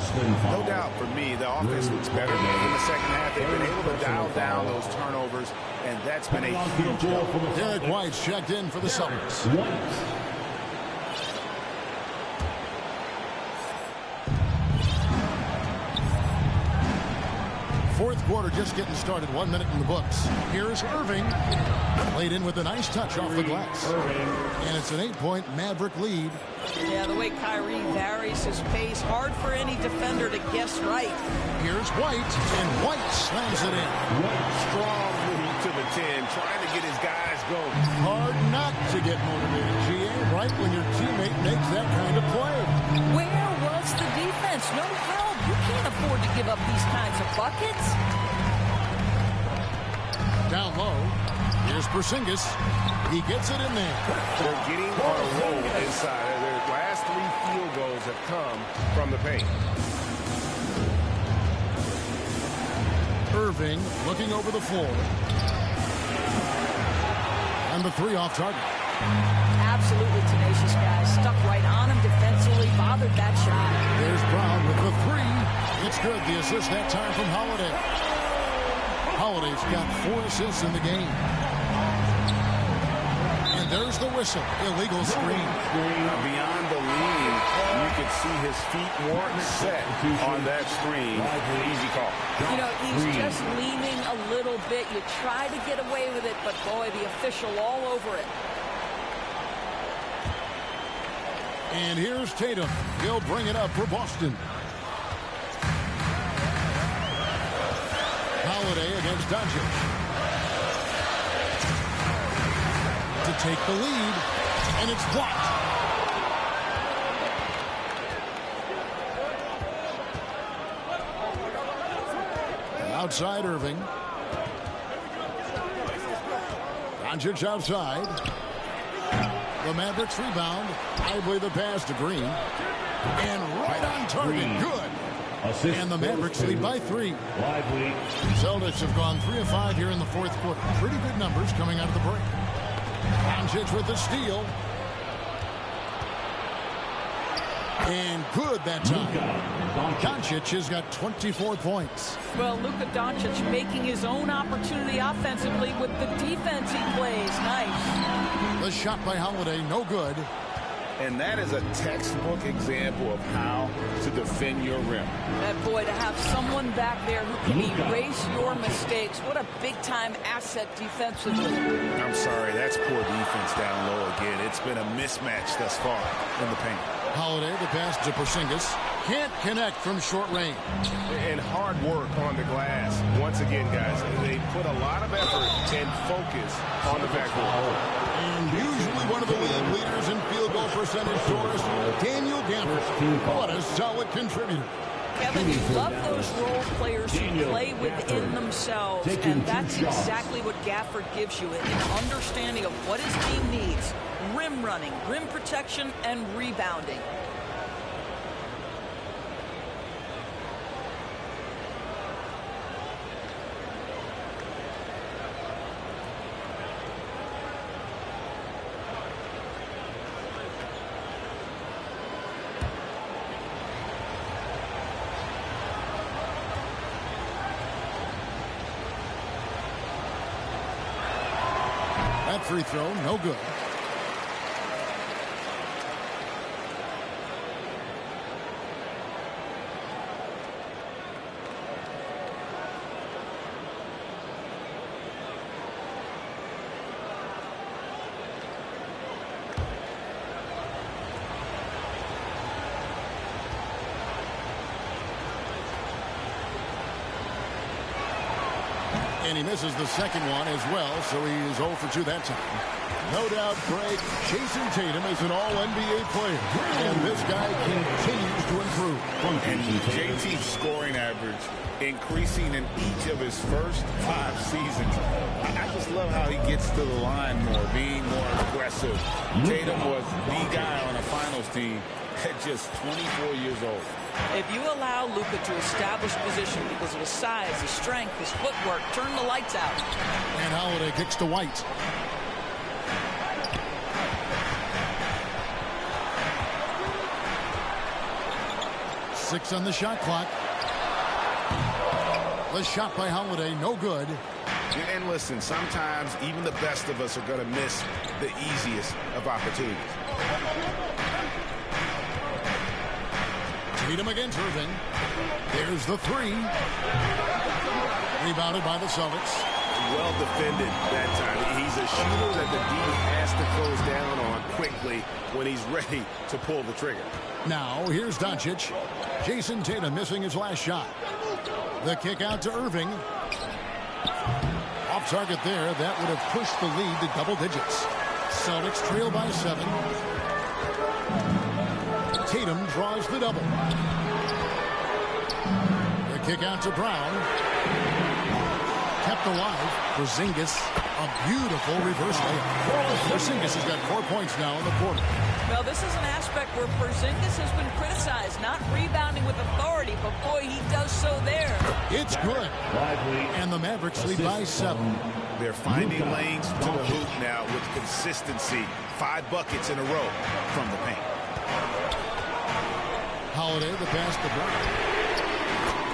No doubt for me, the offense looks better in the second half. They've been able to dial down those turnovers, and that's been a huge help. Derek White's checked in for the Celtics. Fourth quarter just getting started. 1 minute in the books. Here's Irving. Laid in with a nice touch off the glass. And it's an 8-point Maverick lead. Yeah, the way Kyrie varies his pace, hard for any defender to guess right. Here's White, and White slams it in. Strong move to the 10, trying to get his guys going. Hard not to get motivated, GA, right when your teammate makes that kind of play. Where was the defense? No help. You can't afford to give up these kinds of buckets. Down low. Here's Porzingis. He gets it in there. They're getting on a roll inside. Their last 3 field goals have come from the paint. Irving looking over the floor. And the 3 off target. Absolutely tenacious guy. Stuck right on him defensively. Bothered that shot. There's Brown with the good. The assist that time from Holiday. Holiday's got 4 assists in the game. And there's the whistle. Illegal screen. Beyond the lead, you could see his feet weren't set on that screen. Easy call. You know, he's just leaning a little bit. You try to get away with it, but boy, the official all over it. And here's Tatum. He'll bring it up for Boston. Holiday against Doncic. To take the lead, and it's blocked. Outside Irving. Doncic outside. The Mavericks rebound. Idly the pass to Green. And right on target. Good. And the Mavericks lead by 3. Celtics have gone 3 of 5 here in the 4th quarter. Pretty good numbers coming out of the break. Doncic with the steal. And good that time. Doncic has got 24 points. Well, Luka Doncic making his own opportunity offensively with the defense he plays. Nice. The shot by Holiday, no good. And that is a textbook example of how to defend your rim. That boy, to have someone back there who can erase your mistakes. What a big-time asset defensively. I'm sorry, that's poor defense down low again. It's been a mismatch thus far in the paint. Holiday, the pass to Porzingis. Can't connect from short range. And hard work on the glass. Once again, guys, they put a lot of effort and focus on the backboard. And usually one of the league leaders in field goal percentage, Doris, Daniel Gafford. What a solid contributor. Kevin, you love those role players who play within themselves, and that's exactly what Gafford gives you, an understanding of what his team needs. Rim running, rim protection, and rebounding. That free throw, no good. And he misses the second one as well, so he is 0 for 2 that time. No doubt, Greg, Jason Tatum is an all-NBA player, and this guy continues to improve. And JT's scoring average increasing in each of his first 5 seasons. I just love how he gets to the line more, being more aggressive. Tatum was the guy on a finals team at just 24 years old. If you allow Luka to establish position because of his size, his strength, his footwork, turn the lights out. And Holiday kicks to White. Six on the shot clock. The shot by Holiday, no good. And listen, sometimes even the best of us are going to miss the easiest of opportunities. Tatum against Irving. There's the three. Rebounded by the Celtics. Well defended that time. He's a shooter that the D has to close down on quickly when he's ready to pull the trigger. Now, here's Doncic. Jason Tatum missing his last shot. The kick out to Irving. Off target there. That would have pushed the lead to double digits. Celtics trail by 7. Tatum draws the double. The kick out to Brown. Kept alive. Porzingis, a beautiful reverse layup. Porzingis has got 4 points now in the quarter. Well, this is an aspect where Porzingis has been criticized, not rebounding with authority, but boy, he does so there. It's good. And the Mavericks lead by 7. They're finding lanes to the hoop now with consistency. 5 buckets in a row from the paint. Holiday, the pass to Brown.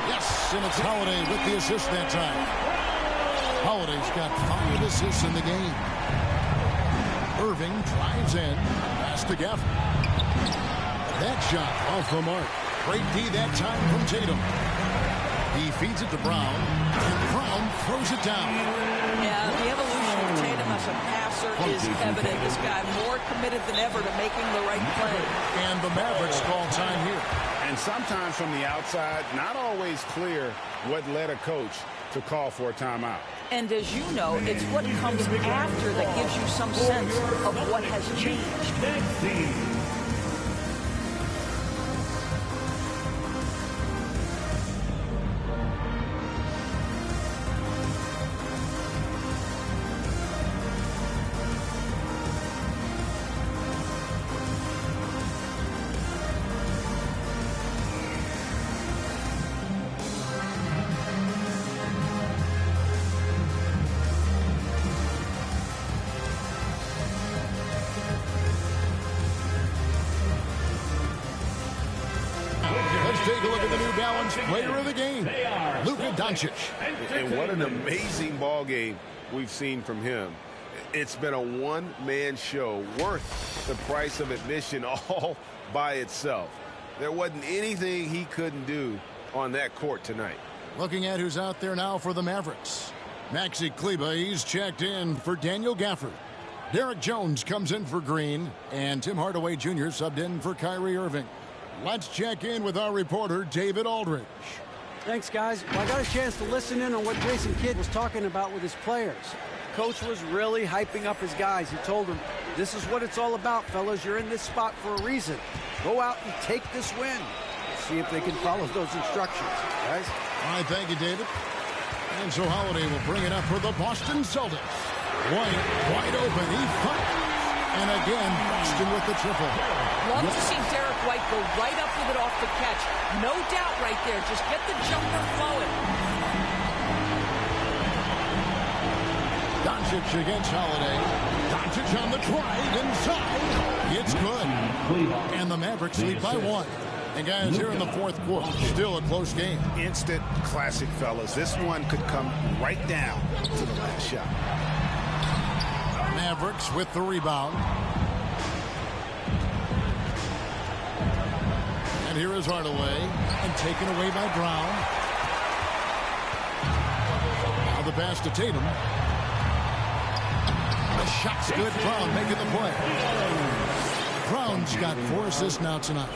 Yes, and it's Holiday with the assist that time. Holiday's got 5 assists in the game. Irving drives in. Pass to Gafford. That shot off the mark. Great D that time from Tatum. He feeds it to Brown, and Brown throws it down. Yeah, the evolution of Tatum as a passer is evident. This guy more committed than ever to making the right play. And the Mavericks call time here. And sometimes from the outside, not always clear what led a coach to call for a timeout. And as you know, it's what comes after that gives you some sense of what has changed. Take a look at the New Balance player of the game, Luka Doncic. And what an amazing ball game we've seen from him. It's been a one-man show worth the price of admission all by itself. There wasn't anything he couldn't do on that court tonight. Looking at who's out there now for the Mavericks. Maxi Kleber, he's checked in for Daniel Gafford. Derek Jones comes in for Green, and Tim Hardaway Jr. subbed in for Kyrie Irving. Let's check in with our reporter, David Aldridge. Thanks, guys. Well, I got a chance to listen in on what Jason Kidd was talking about with his players. Coach was really hyping up his guys. He told them, this is what it's all about, fellas. You're in this spot for a reason. Go out and take this win. See if they can follow those instructions, guys. All right, thank you, David. And so Holiday will bring it up for the Boston Celtics. White, wide open. He fires. And again, Boston with the triple. Love to see Derek White go right up with it off the catch. No doubt right there. Just get the jumper flowing. Doncic against Holiday. Doncic on the drive inside. It's good. And the Mavericks lead by 1. And guys, here in the fourth quarter, still a close game. Instant classic, fellas. This one could come right down to the last shot. Mavericks with the rebound. And here is Hardaway, and taken away by Brown. Now the pass to Tatum. The shot's good. Brown making the play. Brown's got 4 assists now tonight.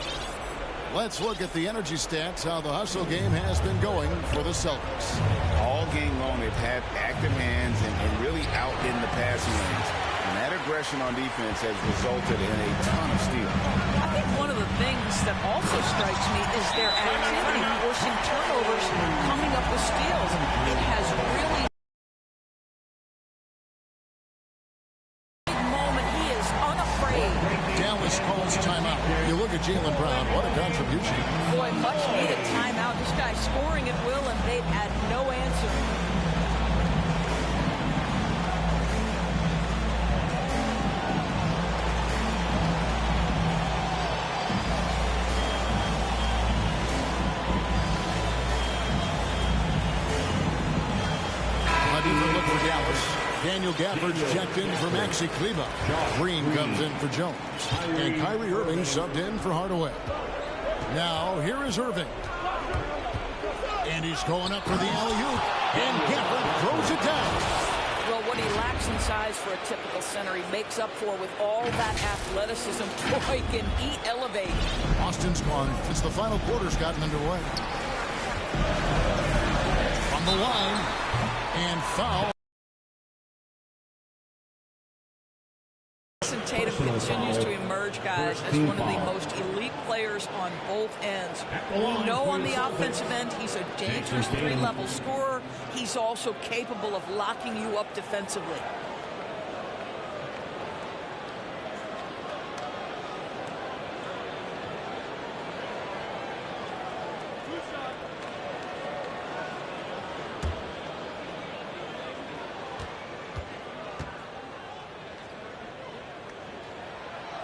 Let's look at the energy stats, how the hustle game has been going for the Celtics. All game long, they've had active hands and really out in the passing lanes. And that aggression on defense has resulted in a ton of steals. I think one of the things that also strikes me is their activity forcing turnovers, coming up with steals. It has really moment. He is unafraid. Dallas calls timeout. You look at Jaylen Brown. What a contribution. Boy, much needed timeout. This guy scoring at will, and they've had no answer. Daniel Gafford's checked in for Maxi Kleber. Green comes in for Jones. And Kyrie Irving subbed in for Hardaway. Now, here is Irving. And he's going up for the alley-oop. And Gafford throws it down. Well, what he lacks in size for a typical center, he makes up for with all that athleticism. Boy, can he elevate. Boston's gone since the final quarter's gotten underway. From the line. And foul. Tatum continues to emerge, guys, as one of the most elite players on both ends. We know on the offensive end, he's a dangerous 3-level scorer. He's also capable of locking you up defensively.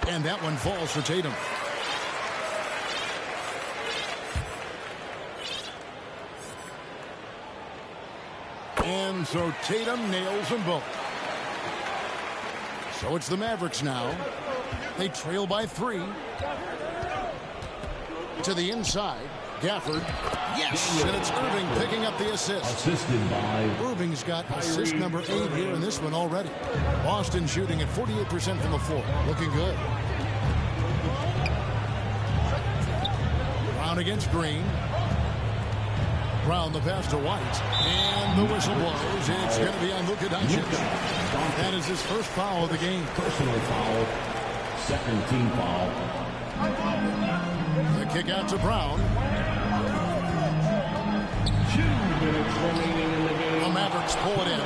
And that one falls for Tatum. And so Tatum nails them both. So it's the Mavericks now. They trail by 3. To the inside. Gafford. Yes, and it's Irving picking up the assist. Assisted by Irving's got assist number 8 here in this one already. Boston shooting at 48% from the floor. Looking good. Brown against Green. Brown the pass to White. And the whistle blows. It's going to be on Luka Doncic. That is his first foul of the game. Personal foul. Second team foul. The kick out to Brown. 2 minutes remaining in the game. The Mavericks pull it in.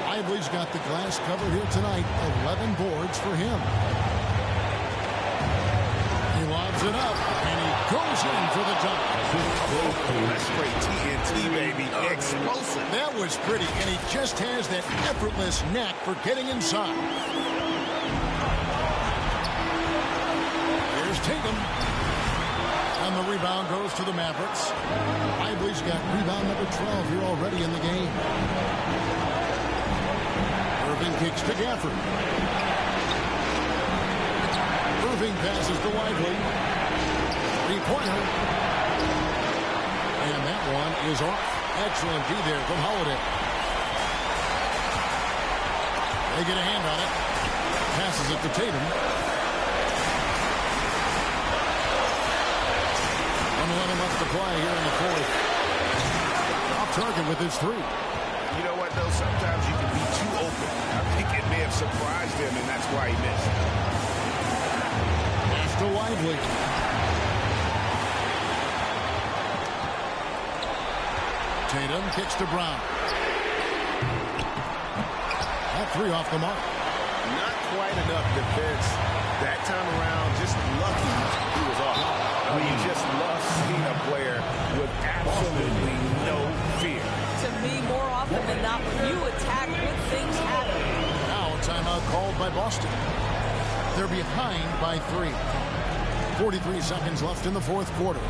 Lively's got the glass covered here tonight. 11 boards for him. He lobs it up, and he goes in for the dunk. That's straight TNT, baby. Explosive. That was pretty, and he just has that effortless knack for getting inside. Here's Tatum. And the rebound goes to the Mavericks. Lively's got rebound number 12 here already in the game. Irving kicks to Gafford. Irving passes to Lively. 3-pointer. And that one is off. Excellent D there from Holiday. They get a hand on it. Passes it to Tatum. 1:11 left to play here in the fourth. Off target with his 3. You know what, though? Sometimes you can be too open. I think it may have surprised him, and that's why he missed. Pass to Lively. Tatum kicks to Brown. That 3 off the mark. Not quite enough defense that time around. Just lucky he was off. I mean, you just love seeing a player with absolutely no fear. To me, more often than not, when you attack, good things happen. Now a timeout called by Boston. They're behind by 3. 43 seconds left in the fourth quarter.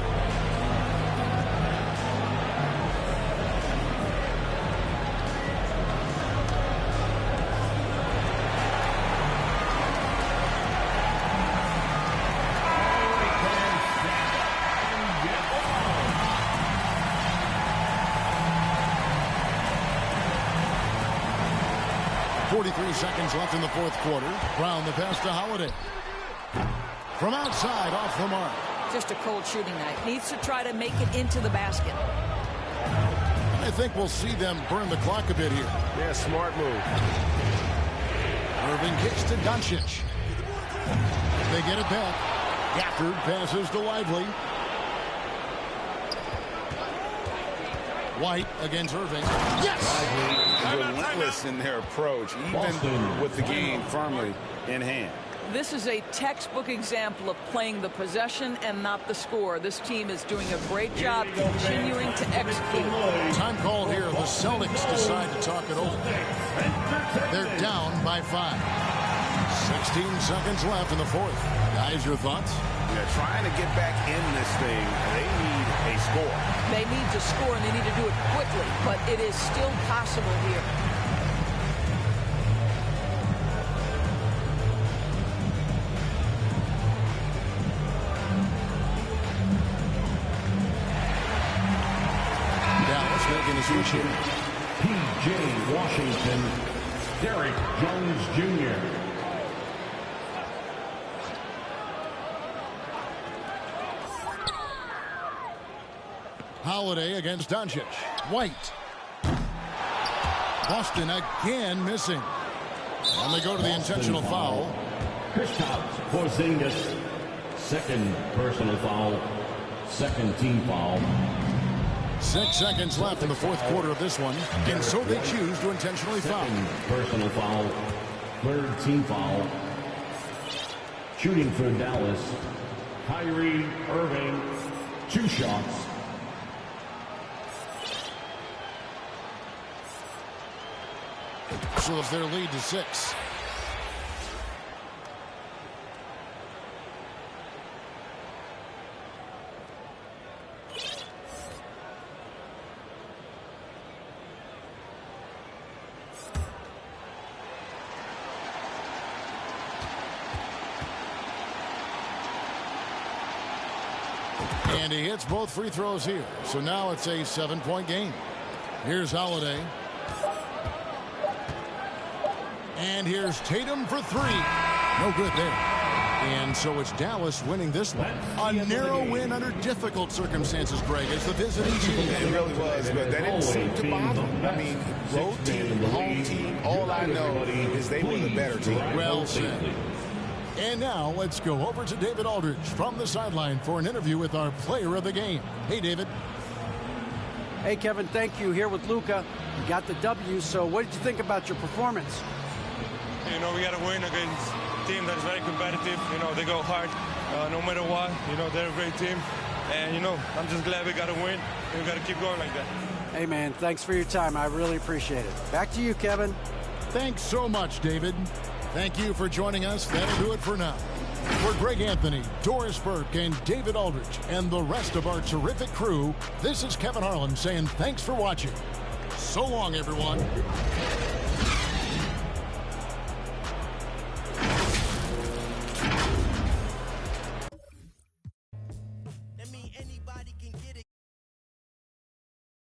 Seconds left in the fourth quarter. Brown the pass to Holiday. From outside, off the mark. Just a cold shooting night. Needs to try to make it into the basket. I think we'll see them burn the clock a bit here. Yeah, smart move. Irving kicks to Doncic. They get it back. Gafford passes to Lively. White against Irving. Yes! Relentless in their approach, even with the game firmly in hand. This is a textbook example of playing the possession and not the score. This team is doing a great job continuing to execute. Time call here. The Celtics decide to talk it over. They're down by 5. 16 seconds left in the fourth. Guys, your thoughts? Yeah, trying to get back in this thing, they need a score. They need to score, and they need to do it quickly, but it is still possible here. Dallas making a switch here. P.J. Washington, Derek Jones Jr. Holiday against Doncic. White. Boston again missing. And they go to the intentional foul. Kristaps Porzingis, second personal foul, second team foul. 6 seconds left in the fourth quarter of this one. And so they choose to intentionally foul. Second personal foul, third team foul. Shooting for Dallas, Kyrie Irving, 2 shots. Slows their lead to 6. And he hits both free throws here. So now it's a 7-point game. Here's Holiday. And here's Tatum for three. No good there. And so it's Dallas winning this one. A narrow win under difficult circumstances, Greg, as the visiting team. It really was, but that didn't seem to bother them. I mean, road team, home team, all I know is they were the better team. Well said. And now let's go over to David Aldridge from the sideline for an interview with our player of the game. Hey, David. Hey, Kevin, thank you. Here with Luka. You got the W, so what did you think about your performance? You know, we got to win against a team that's very competitive. You know, they go hard no matter what. You know, they're a great team. And, you know, I'm just glad we got to win. And we got to keep going like that. Hey, man, thanks for your time. I really appreciate it. Back to you, Kevin. Thanks so much, David. Thank you for joining us. That'll do it for now. For Greg Anthony, Doris Burke, and David Aldridge, and the rest of our terrific crew, this is Kevin Harlan saying thanks for watching. So long, everyone. That mean anybody